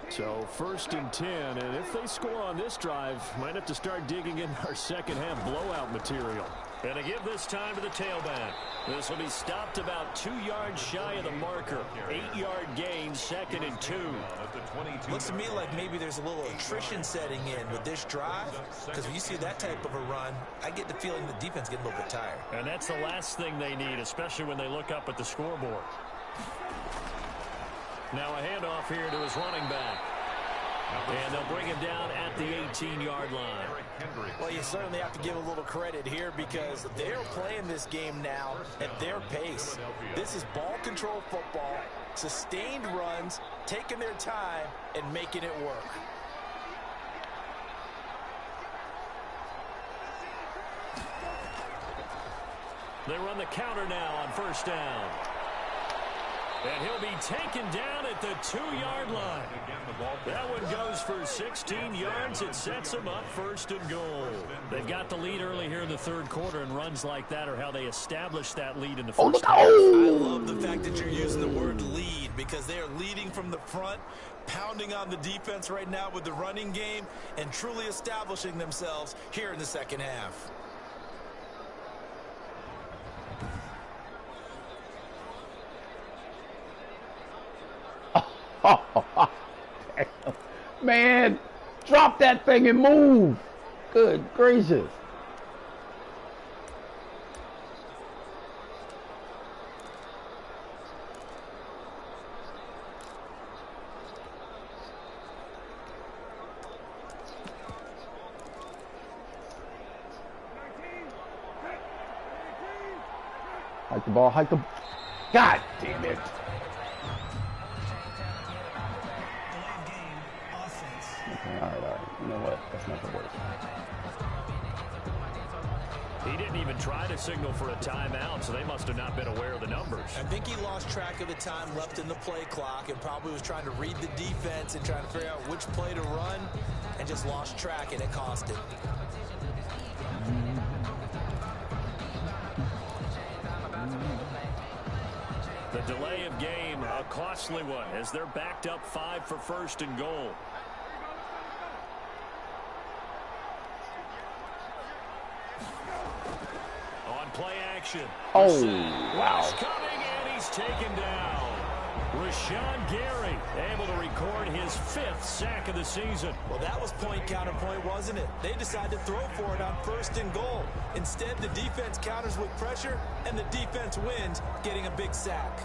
So 1st and 10, and if they score on this drive, might have to start digging in our second half blowout material. And to give this time to the tailback. This will be stopped about 2 yards shy of the marker. 8-yard gain, 2nd and 2. Looks to me like maybe there's a little attrition setting in with this drive, because when you see that type of a run, I get the feeling the defense getting a little bit tired. And that's the last thing they need, especially when they look up at the scoreboard. Now a handoff here to his running back. And they'll bring him down at the 18-yard line. Well, you certainly have to give a little credit here because they're playing this game now at their pace. This is ball control football, sustained runs, taking their time, and making it work. They run the counter now on first down. And he'll be taken down at the 2-yard line. That one goes for 16 yards. It sets them up first and goal. They've got the lead early here in the third quarter, and runs like that are how they establish that lead in the first half. I love the fact that you're using the word lead because they are leading from the front, pounding on the defense right now with the running game, and truly establishing themselves here in the second half. Man, drop that thing and move. Good gracious. Hike the ball, hike the... God damn it. All right. You know what? That's not going to work. He didn't even try to signal for a timeout, so they must have not been aware of the numbers. I think he lost track of the time left in the play clock and probably was trying to read the defense and trying to figure out which play to run and just lost track, and it cost him. The delay of game, a costly one, as they're backed up 5 for first and goal. Play action. Oh, wow. Coming, and he's taken down. Rashawn Gary able to record his 5th sack of the season. Well, that was point counterpoint, wasn't it? They decided to throw for it on first and goal. Instead, the defense counters with pressure, and the defense wins, getting a big sack.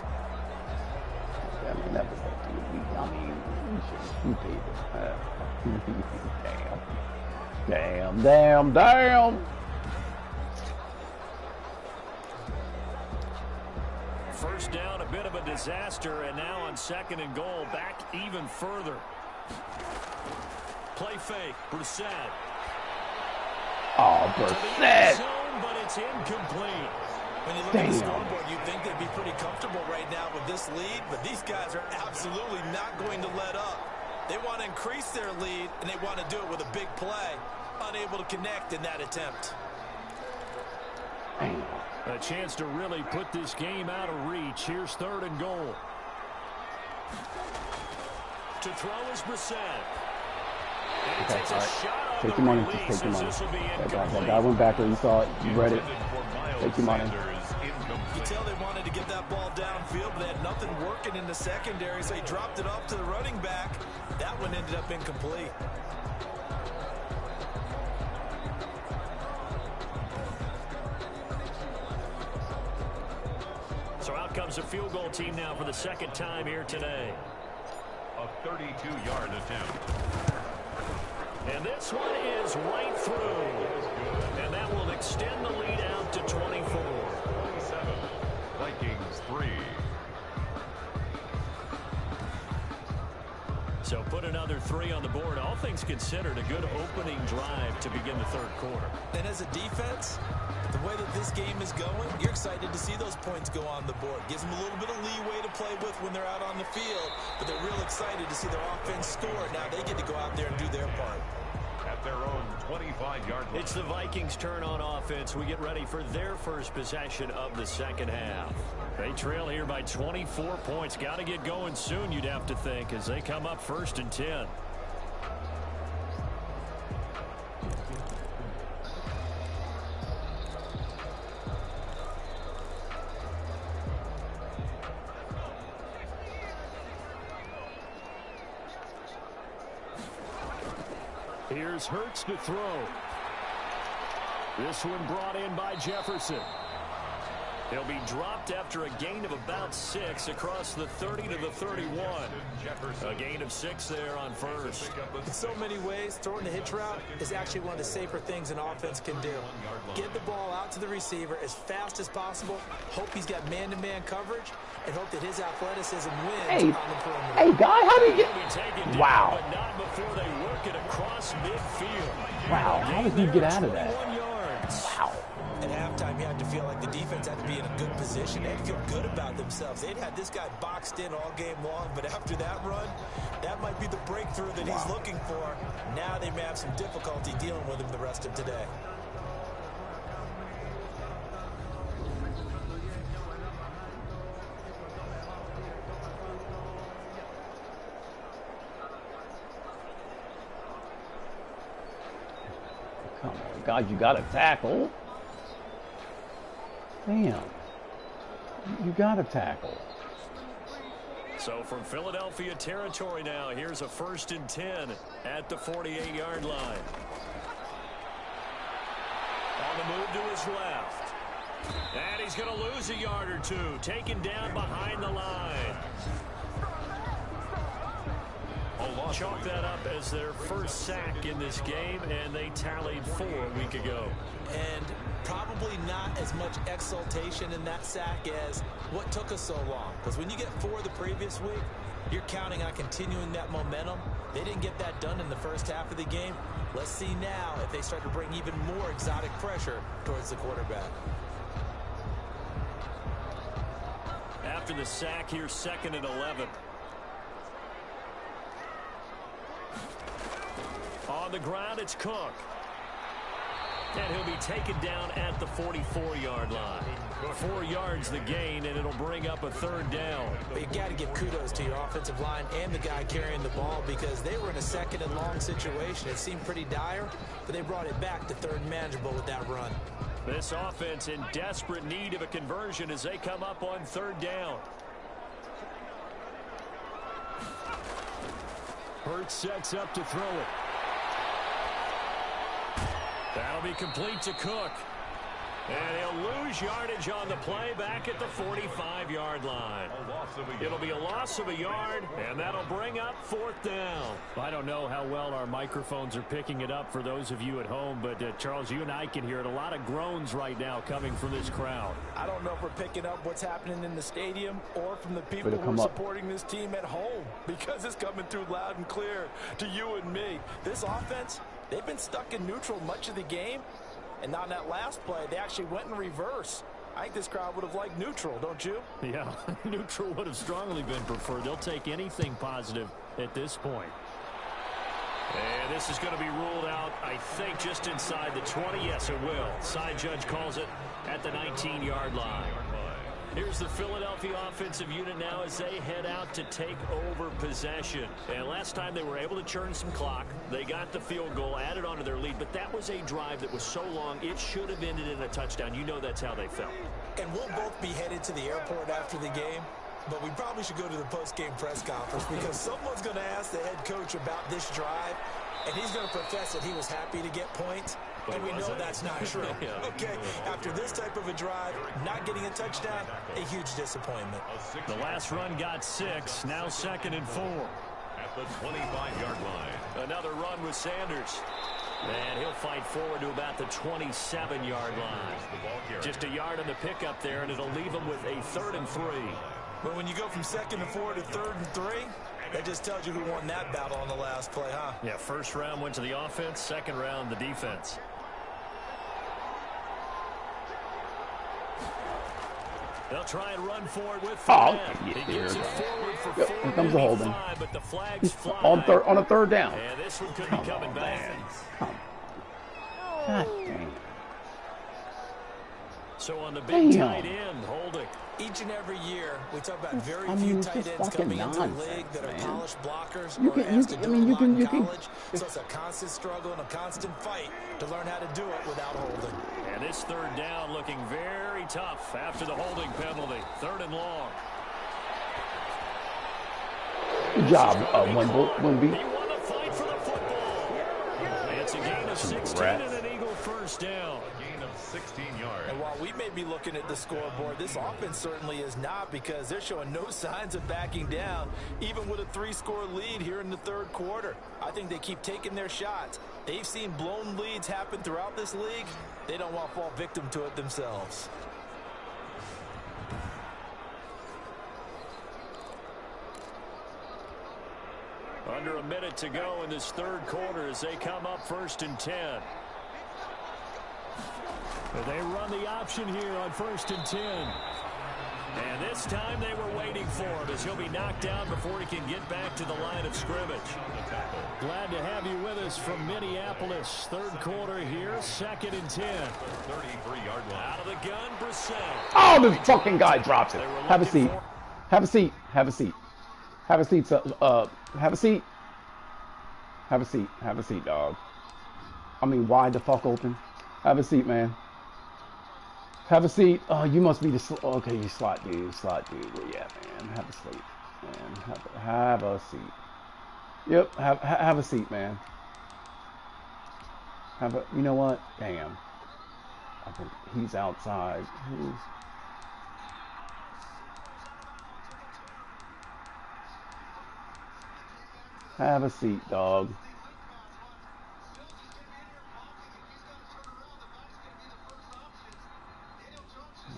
I mean, that was we paid it. Damn. First down, a bit of a disaster, and now on second and goal, back even further. Play fake, Brissett. Oh, Brissett. Zone, but it's incomplete. When you look at the scoreboard, you'd think they'd be pretty comfortable right now with this lead, but these guys are absolutely not going to let up. They want to increase their lead, and they want to do it with a big play. Unable to connect in that attempt. A chance to really put this game out of reach. Here's third and goal. To throw is Brissett. And he takes a shot on the release. Take your money. This will be That guy went back there. You saw it. You read it. Take your money. You tell they wanted to get that ball downfield, but they had nothing working in the secondary, so he dropped it off to the running back. That one ended up incomplete. So out comes a field goal team now for the second time here today. A 32-yard attempt. And this one is right through. And that will extend the lead out to 24. 27. Vikings 3. So put another 3 on the board. All things considered, a good opening drive to begin the third quarter. And as a defense, the way that this game is going, you're excited to see those points go on the board. Gives them a little bit of leeway to play with when they're out on the field, but they're real excited to see their offense score. Now they get to go out there and do their part. At their own 25-yard line. It's the Vikings' turn on offense. We get ready for their first possession of the second half. They trail here by 24 points. Got to get going soon, you'd have to think, as they come up first and 10. Here's Hurts to throw. This one brought in by Jefferson. He'll be dropped after a gain of about 6 across the 30 to the 31. A gain of 6 there on first. In so many ways, throwing the hitch route is actually one of the safer things an offense can do. Get the ball out to the receiver as fast as possible, hope he's got man-to-man coverage, and hope that his athleticism wins on the perimeter. Hey, guy, how do you get... Wow. But not before they work it across midfield. Wow, how did he get out of that? 21 yards. Wow. At halftime, you had to feel like the defense had to be in a good position. They had to feel good about themselves. They'd had this guy boxed in all game long, but after that run, that might be the breakthrough that he's looking for. Now they may have some difficulty dealing with him the rest of today. Come on, God, you got to tackle. Damn. You got to tackle. So from Philadelphia territory now, here's a 1st and 10 at the 48-yard line. On the move to his left. And he's going to lose a yard or two. Taken down behind the line. Chalk that up as their first sack in this game, and they tallied 4 a week ago. And probably not as much exultation in that sack as what took us so long. Because when you get 4 the previous week, you're counting on continuing that momentum. They didn't get that done in the first half of the game. Let's see now if they start to bring even more exotic pressure towards the quarterback. After the sack, here's 2nd and 11. On the ground, it's Cook. And he'll be taken down at the 44-yard line. 4 yards the gain, and it'll bring up a 3rd down. But you got to give kudos to your offensive line and the guy carrying the ball because they were in a 2nd and long situation. It seemed pretty dire, but they brought it back to 3rd and manageable with that run. This offense in desperate need of a conversion as they come up on 3rd down. Hurts sets up to throw it. That'll be complete to Cook. And he'll lose yardage on the play back at the 45-yard line. It'll be a loss of a yard, and that'll bring up 4th down. I don't know how well our microphones are picking it up for those of you at home, but Charles, you and I can hear it. A lot of groans right now coming from this crowd. I don't know if we're picking up what's happening in the stadium or from the people who are supporting this team at home because it's coming through loud and clear to you and me. This offense, they've been stuck in neutral much of the game. And on that last play, they actually went in reverse. I think this crowd would have liked neutral, don't you? Yeah, neutral would have strongly been preferred. They'll take anything positive at this point. And this is going to be ruled out, I think, just inside the 20. Yes, it will. Side judge calls it at the 19-yard line. Here's the Philadelphia offensive unit now as they head out to take over possession. And last time they were able to churn some clock. They got the field goal, added onto their lead, but that was a drive that was so long it should have ended in a touchdown. You know that's how they felt. And we'll both be headed to the airport after the game, but we probably should go to the post-game press conference because someone's going to ask the head coach about this drive, and he's going to profess that he was happy to get points. And we know that's not true. Okay, after this type of a drive, not getting a touchdown, a huge disappointment. The last run got 6, now 2nd and 4. At the 25-yard line. Another run with Sanders. And he'll fight forward to about the 27-yard line. Just a yard on the pickup there, and it'll leave him with a 3rd and 3. But when you go from 2nd and 4 to 3rd and 3, that just tells you who won that battle on the last play, huh? Yeah, first round went to the offense, second round the defense. They'll try and run forward with He gets it forward for here comes the holding. But the flags fly. On a 3rd down. And this one could be coming back. God dang. So on the big tight end, holding. Each and every year, we talk about very few tight ends coming into the league that are polished blockers or asked to do a lot in college. So it's a constant struggle and a constant fight to learn how to do it without holding. And this 3rd down looking very tough after the holding penalty. 3rd and long. Good job, Wimby. He won the fight for the football. It's a gain of 16 and an Eagle first down. 16 yards. And while we may be looking at the scoreboard, this offense certainly is not, because they're showing no signs of backing down, even with a 3-score lead here in the third quarter. I think they keep taking their shots. They've seen blown leads happen throughout this league. They don't want to fall victim to it themselves. Under a minute to go in this third quarter as they come up 1st and 10. They run the option here on 1st and 10. And this time they were waiting for him, as he'll be knocked down before he can get back to the line of scrimmage. Glad to have you with us from Minneapolis. Third quarter here, 2nd and 10. 33-yard line. Out of the gun, Brissett. Oh, this fucking guy drops it. Have a seat. Have a seat. Have a seat. Have a seat. Have a seat. Have a seat. Have a seat, dog. I mean, wide the fuck open. Have a seat, man. Have a seat. Oh, you must be the okay. You slot dude. Slot dude. Where you at, man? Have a seat, man. Have a seat. Yep. Have a seat, man. Have a. You know what? Damn. I think he's outside. Have a seat, dog.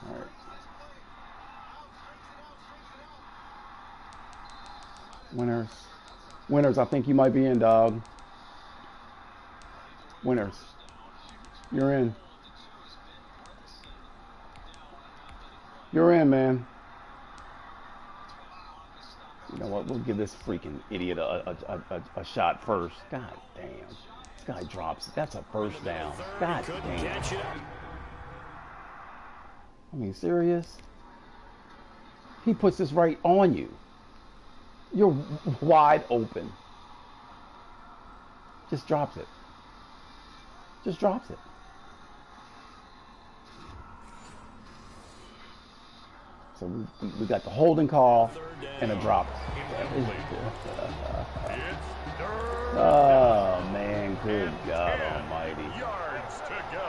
All right. Winners. Winners, I think you might be in, dog. Winners. You're in. You're in, man. You know what? We'll give this freaking idiot a shot first. God damn. This guy drops it. That's a first down. God damn. I mean, serious? He puts this right on you. You're wide open. Just drops it. Just drops it. So we got the holding call and a drop. Oh, man. Good God almighty. Yards to go.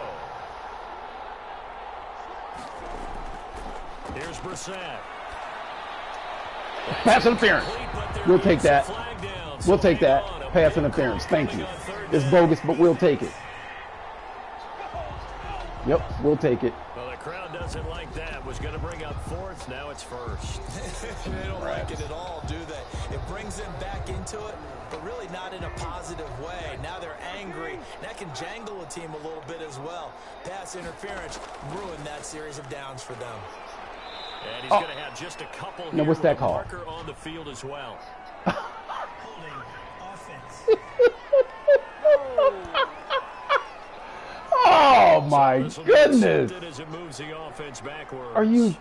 Here's Brissett. Pass interference. We'll take that. We'll take that. Pass interference. Thank you. It's bogus, but we'll take it. Yep, we'll take it. Well, the crowd doesn't like that. Was going to bring up 4th. Now it's 1st. They don't like it at all, do they? It brings them back into it, but really not in a positive way. Now they're angry. That can jangle a team a little bit as well. Pass interference ruined that series of downs for them. And he's going to have just a couple here. Now, what's that with a call? marker on the field as well. Oh my goodness! As it moves the offense backwards. Are you?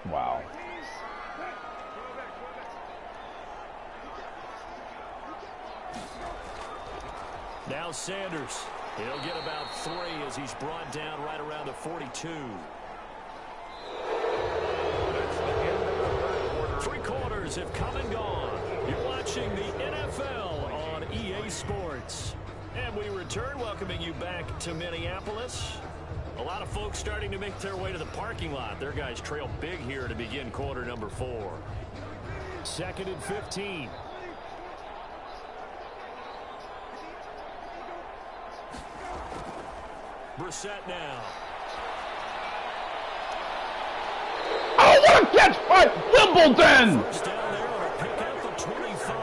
Wow. Now Sanders. He'll get about 3 as he's brought down right around the 42. 3 quarters have come and gone. You're watching the NFL on EA Sports. And we return, welcoming you back to Minneapolis. A lot of folks starting to make their way to the parking lot. Their guys trail big here to begin quarter number 4. 2nd and 15. Brissett now. Oh, what a catch by Wimbledon! First down there on a pick out the 25.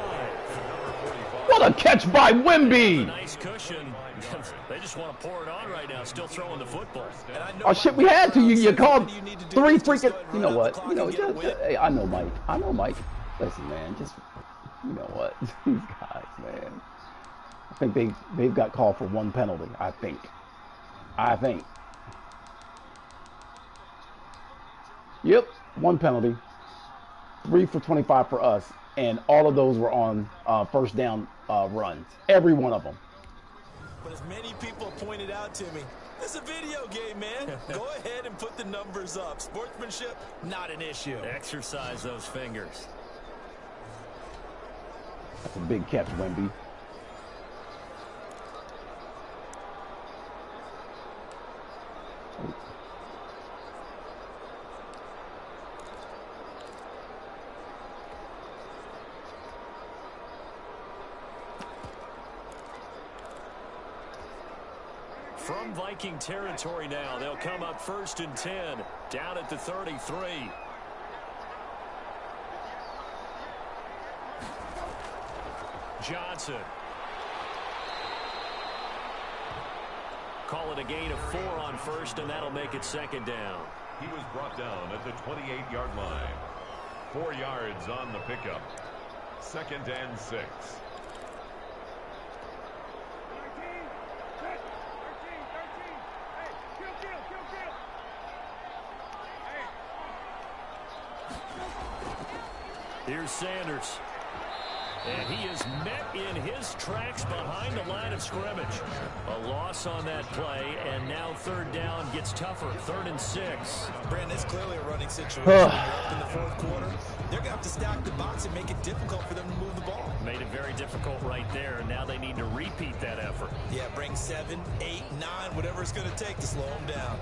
What a catch by Wimby! Nice cushion. They just want to pour it on right now, still throwing the football. Oh shit, we had to. You called 3 freaking. You know what? You know, hey, I know Mike. I know Mike. Listen, man, just you know what? These guys, man. I think they've got called for 1 penalty. I think. Yep, 1 penalty. 3 for 25 for us, and all of those were on first down runs. Every one of them. But as many people pointed out to me, it's a video game, man. Go ahead and put the numbers up. Sportsmanship, not an issue. Exercise those fingers. That's a big catch, Wemby. From Viking territory now, they'll come up 1st and 10, down at the 33. Johnson. Call it a gain of 4 on 1st, and that'll make it 2nd down. He was brought down at the 28-yard line. 4 yards on the pickup. 2nd and 6. Here's Sanders. And he is met in his tracks behind the line of scrimmage. A loss on that play, and now 3rd down gets tougher. 3rd and 6. Brandon, it's clearly a running situation. They're up in the 4th quarter. They're going to have to stack the box and make it difficult for them to move the ball. Made it very difficult right there. Now they need to repeat that effort. Yeah, bring 7, 8, 9, whatever it's going to take to slow them down.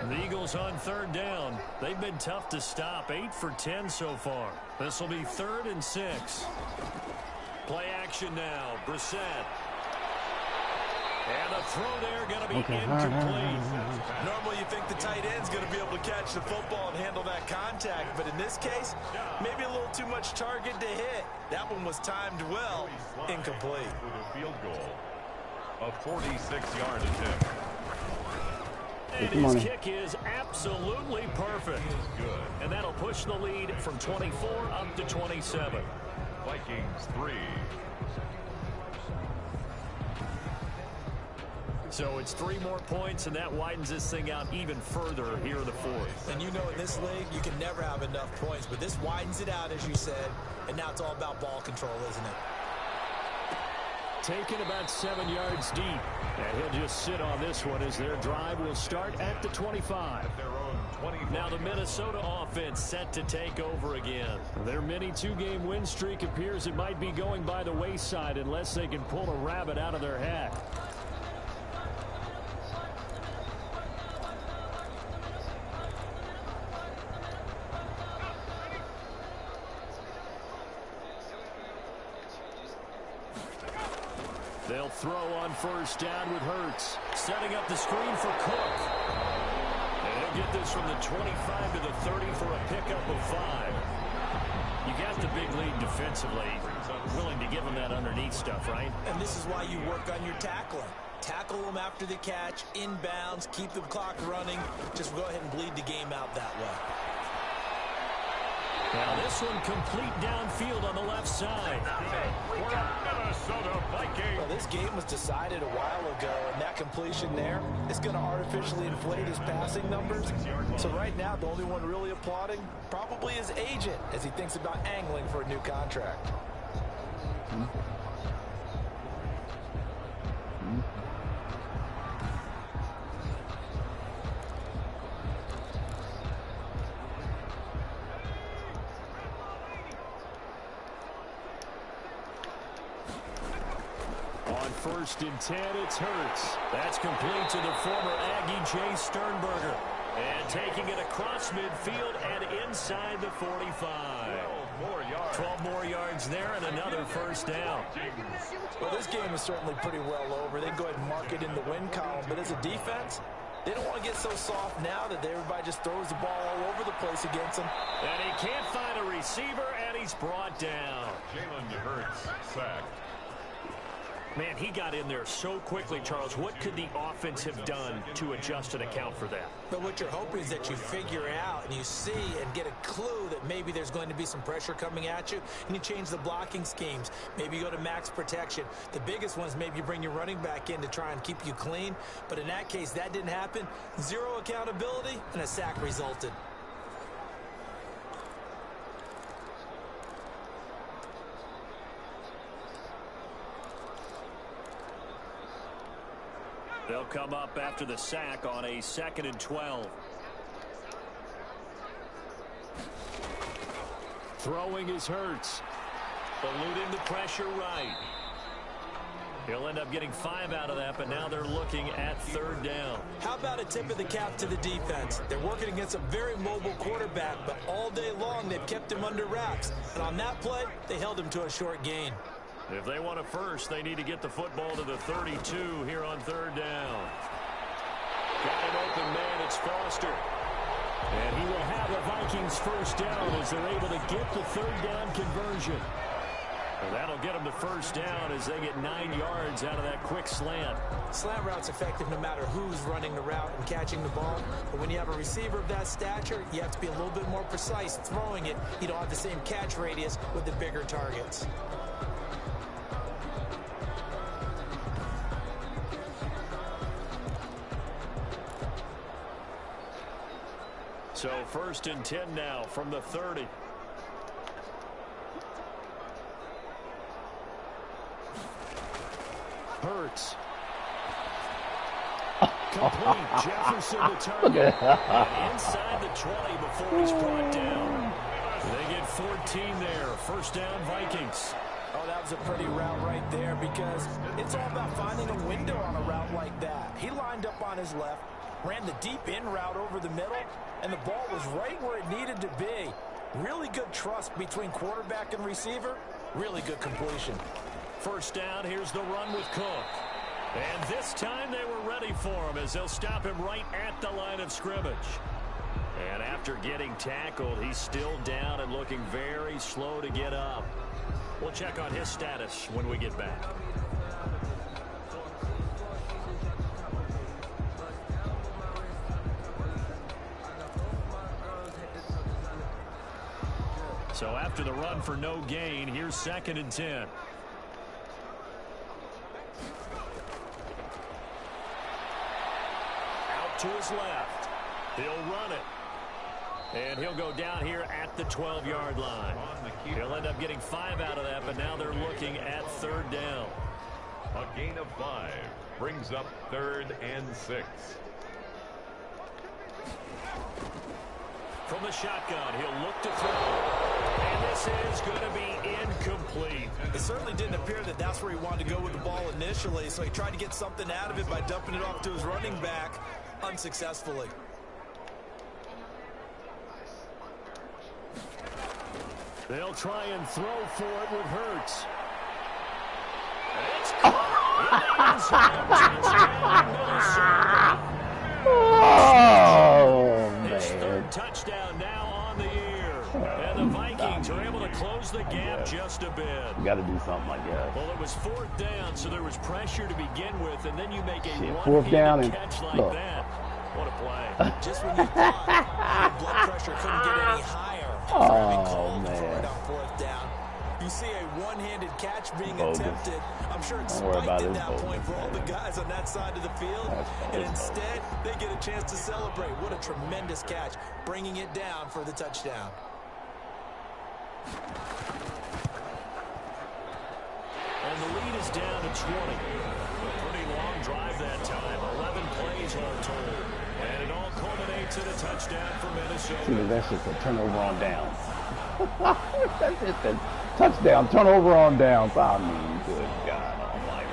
The Eagles on 3rd down. They've been tough to stop. 8 for 10 so far. This will be 3rd and 6. Play action now. Brissett. And the throw there going to be incomplete. Normally you think the tight end's going to be able to catch the football and handle that contact, but in this case, maybe a little too much target to hit. That one was timed well. Incomplete. With a field goal. A 46-yard attempt. And his kick is absolutely perfect. Good. And that'll push the lead from 24 up to 27. Vikings 3. So it's 3 more points, and that widens this thing out even further here in the 4th. And you know in this league, you can never have enough points, but this widens it out, as you said, and now it's all about ball control, isn't it? Taken about 7 yards deep. And he'll just sit on this one as their drive will start at the 25. Their own 25. Now the Minnesota offense set to take over again. Their mini 2-game win streak appears it might be going by the wayside unless they can pull a rabbit out of their hat. They'll throw on 1st down with Hurts. Setting up the screen for Cook. And he'll get this from the 25 to the 30 for a pickup of 5. You got the big lead defensively. Willing to give him that underneath stuff, right? And this is why you work on your tackling. Tackle them after the catch, inbounds, keep the clock running. Just go ahead and bleed the game out that way. Now this one complete downfield on the left side. Minnesota Vikings. Well, this game was decided a while ago, and that completion there is going to artificially inflate his passing numbers. So right now, the only one really applauding probably his agent as he thinks about angling for a new contract. On 1st and 10, it's Hurts. That's complete to the former Aggie Jay Sternberger. And taking it across midfield and inside the 45. 12 more yards there and another 1st down. Well, this game is certainly pretty well over. They can go ahead and mark it in the win column. But as a defense, they don't want to get so soft now that everybody just throws the ball all over the place against them. And he can't find a receiver, and he's brought down. Jalen Hurts sacked. Man, he got in there so quickly, Charles. What could the offense have done to adjust and account for that? But what you're hoping is that you figure out and you see and get a clue that maybe there's going to be some pressure coming at you, and you change the blocking schemes. Maybe you go to max protection. The biggest one is maybe you bring your running back in to try and keep you clean. But in that case, that didn't happen. 0 accountability, and a sack resulted. They'll come up after the sack on a 2nd and 12. Throwing is Hurts. Eluding the pressure right. He'll end up getting 5 out of that, but now they're looking at 3rd down. How about a tip of the cap to the defense? They're working against a very mobile quarterback, but all day long they've kept him under wraps. And on that play, they held him to a short gain. If they want a first, they need to get the football to the 32 here on 3rd down. Got an open man, it's Foster. And he will have the Vikings first down as they're able to get the 3rd down conversion. And that'll get them the first down as they get 9 yards out of that quick slant. Slant route's effective no matter who's running the route and catching the ball. But when you have a receiver of that stature, you have to be a little bit more precise throwing it. You don't have the same catch radius with the bigger targets. So 1st and 10 now from the 30. Hurts. Complete. Jefferson the target. Inside the 20 before he's brought down. They get 14 there. First down, Vikings. Oh, that was a pretty route right there because it's all about finding a window on a route like that. He lined up on his left, ran the deep in route over the middle, and the ball was right where it needed to be. Really good trust between quarterback and receiver. Really good completion. First down, here's the run with Cook. And this time they were ready for him as they'll stop him right at the line of scrimmage. And after getting tackled, he's still down and looking very slow to get up. We'll check on his status when we get back. So after the run for no gain, here's 2nd and 10. To his left. He'll run it. And he'll go down here at the 12-yard line. He'll end up getting 5 out of that, but now they're looking at 3rd down. A gain of 5 brings up 3rd and 6. From the shotgun, he'll look to throw. And this is going to be incomplete. It certainly didn't appear that that's where he wanted to go with the ball initially, so he tried to get something out of it by dumping it off to his running back. Unsuccessfully. They'll try and throw for it with Hurts. It's caught. Oh, His man. 3rd touchdown now on the year. And the Vikings are able to close the gap just a bit. You got to do something like that. Well, it was 4th down, so there was pressure to begin with, and then you make a Fourth down and catch like look. that. What a play. Just when you thought your blood pressure couldn't get any higher. Oh, man. On 4th down. You see a one-handed catch being Bogus. attempted. I'm sure it's Don't worry about spiked at it, that bogus, point for all the man. guys on that side of the field. And instead, they get a chance to celebrate. What a tremendous catch, bringing it down for the touchdown. And the lead is down to 20. A pretty long drive that time. 11 plays all told. And it all culminates in a touchdown for Minnesota. See, that's just a turnover on downs. That's just a touchdown, turnover on downs. I mean, good God almighty.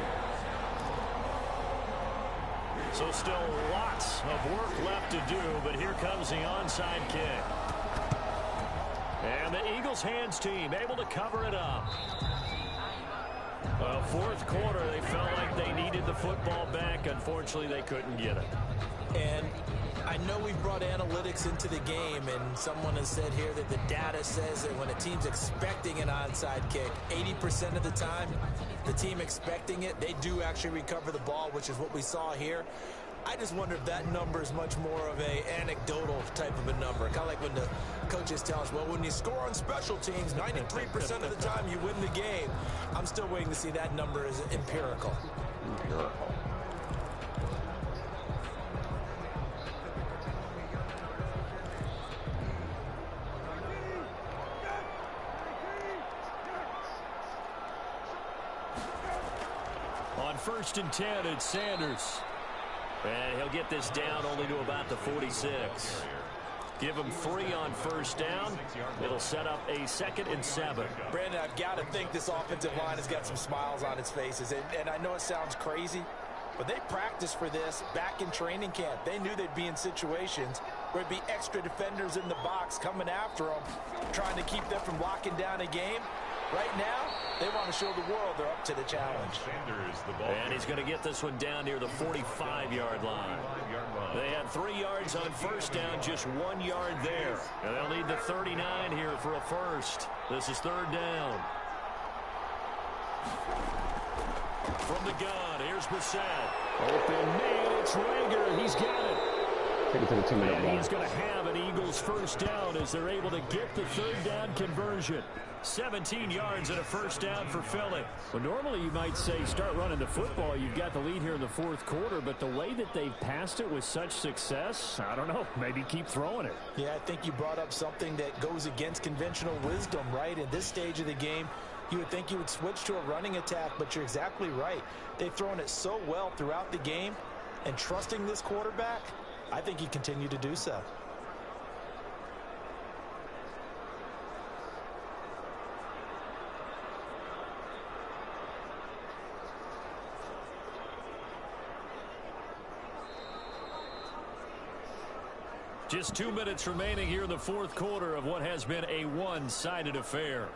So still lots of work left to do, but here comes the onside kick. And the Eagles hands team able to cover it up. Well, 4th quarter, they felt like they needed the football back. Unfortunately, they couldn't get it. And I know we've brought analytics into the game, and someone has said here that the data says that when a team's expecting an onside kick, 80% of the time, the team expecting it, they do actually recover the ball, which is what we saw here. I just wonder if that number is much more of a anecdotal type of a number. Kind of like when the coaches tell us, well, when you score on special teams, 93% of the time you win the game. I'm still waiting to see that number as empirical. On 1st and 10, it's Sanders. And he'll get this down only to about the 46. Give him 3 on first down. It'll set up a 2nd and 7. Brandon, I've got to think this offensive line has got some smiles on its faces. And I know it sounds crazy, but they practiced for this back in training camp. They knew they'd be in situations where it'd be extra defenders in the box coming after them, trying to keep them from locking down a game. Right now, they want to show the world they're up to the challenge. And he's going to get this one down near the 45-yard line. They had 3 yards on first down, just 1 yard there. And they'll need the 39 here for a first. This is 3rd down. From the gun, here's Brissett. Open man, it's Rager. He's got it. Take it to the 2-minute And line. he's going to have an Eagles first down as they're able to get the 3rd down conversion. 17 yards and a first down for Philly. Well, normally you might say start running the football. You've got the lead here in the 4th quarter, but the way that they've passed it with such success, I don't know, maybe keep throwing it. Yeah, I think you brought up something that goes against conventional wisdom, right? At this stage of the game, you would think you would switch to a running attack, but you're exactly right. They've thrown it so well throughout the game, and trusting this quarterback, I think you continue to do so. Just 2 minutes remaining here in the 4th quarter of what has been a one-sided affair.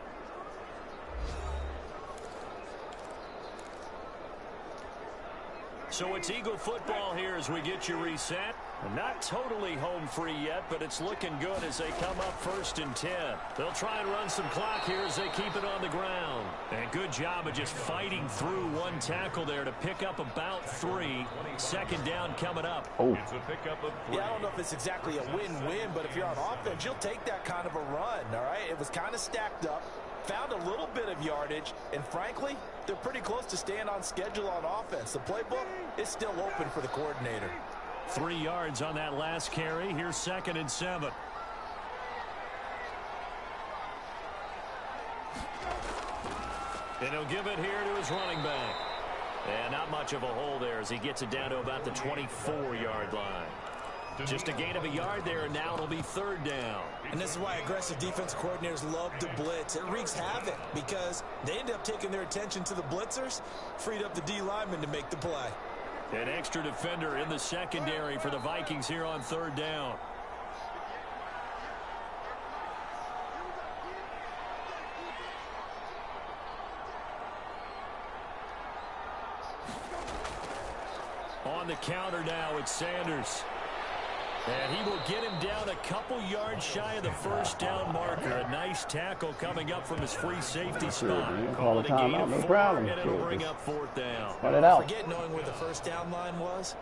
So it's Eagle football here as we get you reset. Not totally home free yet, but it's looking good as they come up 1st and 10. They'll try and run some clock here as they keep it on the ground. And good job of just fighting through one tackle there to pick up about 3. 2nd down coming up. Oh. It's a pickup of 3. Yeah, I don't know if it's exactly a win-win, but if you're on offense, you'll take that kind of a run, all right? It was kind of stacked up, found a little bit of yardage, and frankly, they're pretty close to staying on schedule on offense. The playbook is still open for the coordinator. 3 yards on that last carry. Here's 2nd and 7. And he'll give it here to his running back. And not much of a hole there as he gets it down to about the 24-yard line. Just a gain of a yard there, and now it'll be 3rd down. And this is why aggressive defensive coordinators love to blitz. It wreaks havoc because they end up taking their attention to the blitzers, freed up the D lineman to make the play. An extra defender in the secondary for the Vikings here on 3rd down. On the counter now, it's Sanders. And he will get him down a couple yards shy of the 1st down marker. A nice tackle coming up from his free safety spot. Call a timeout, no problem. And it'll bring up 4th down. Cut it out. Forget knowing where the 1st down line was.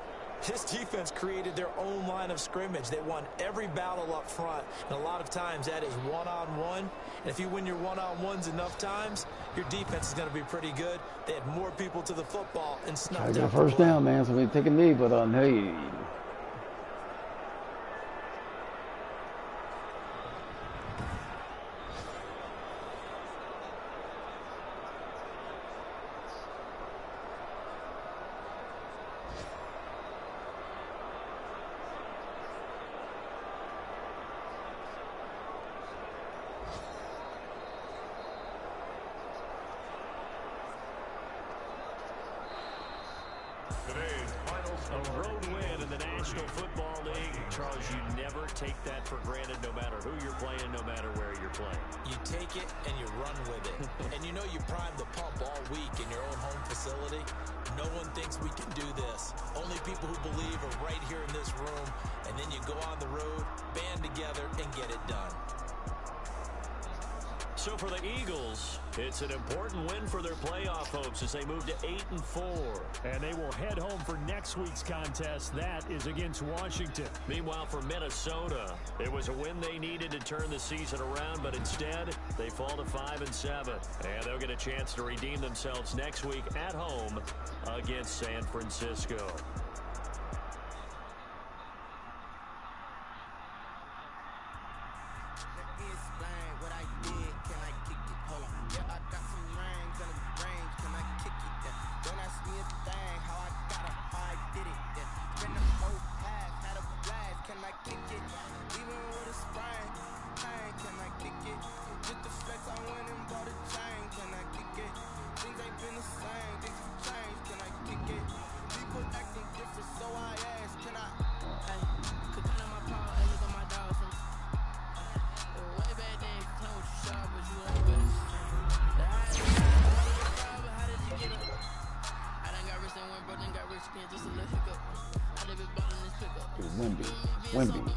This defense created their own line of scrimmage. They won every battle up front, and a lot of times that is one-on-one. And if you win your one-on-ones enough times, your defense is going to be pretty good. They had more people to the football and Gotta snuffed get a out the 1st play. down, man. So we take a knee, but hey. A road win in the National Football League. Charles, you never take that for granted no matter who you're playing, no matter where you're playing. You take it and you run with it. And you know you prime the pump all week in your own home facility. No one thinks we can do this. Only people who believe are right here in this room. And then you go on the road, band together, and get it done. So for the Eagles, it's an important win for their playoff hopes as they move to 8-4. And they will head home for next week's contest. That is against Washington. Meanwhile, for Minnesota, it was a win they needed to turn the season around, but instead, they fall to 5-7. And they'll get a chance to redeem themselves next week at home against San Francisco. Even with a Wemby,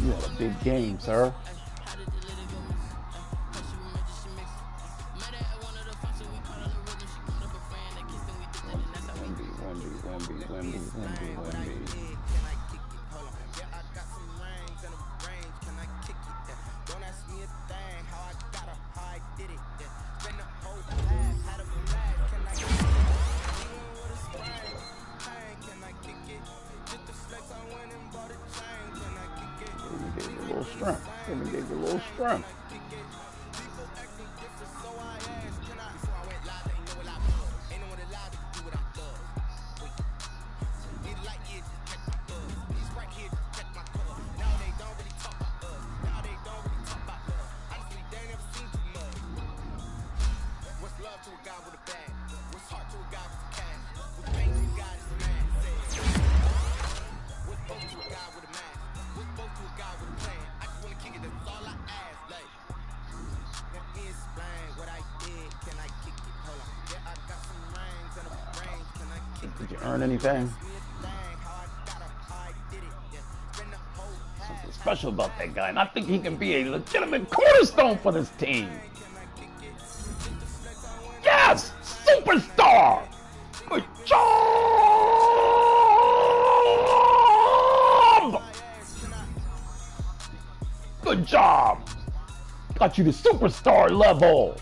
you had a big game, sir. Wemby. Let me give you a little strength. Did you earn anything? Something special about that guy, and I think he can be a legitimate cornerstone for this team. Yes! Superstar! Good job! Good job! Got you to superstar level.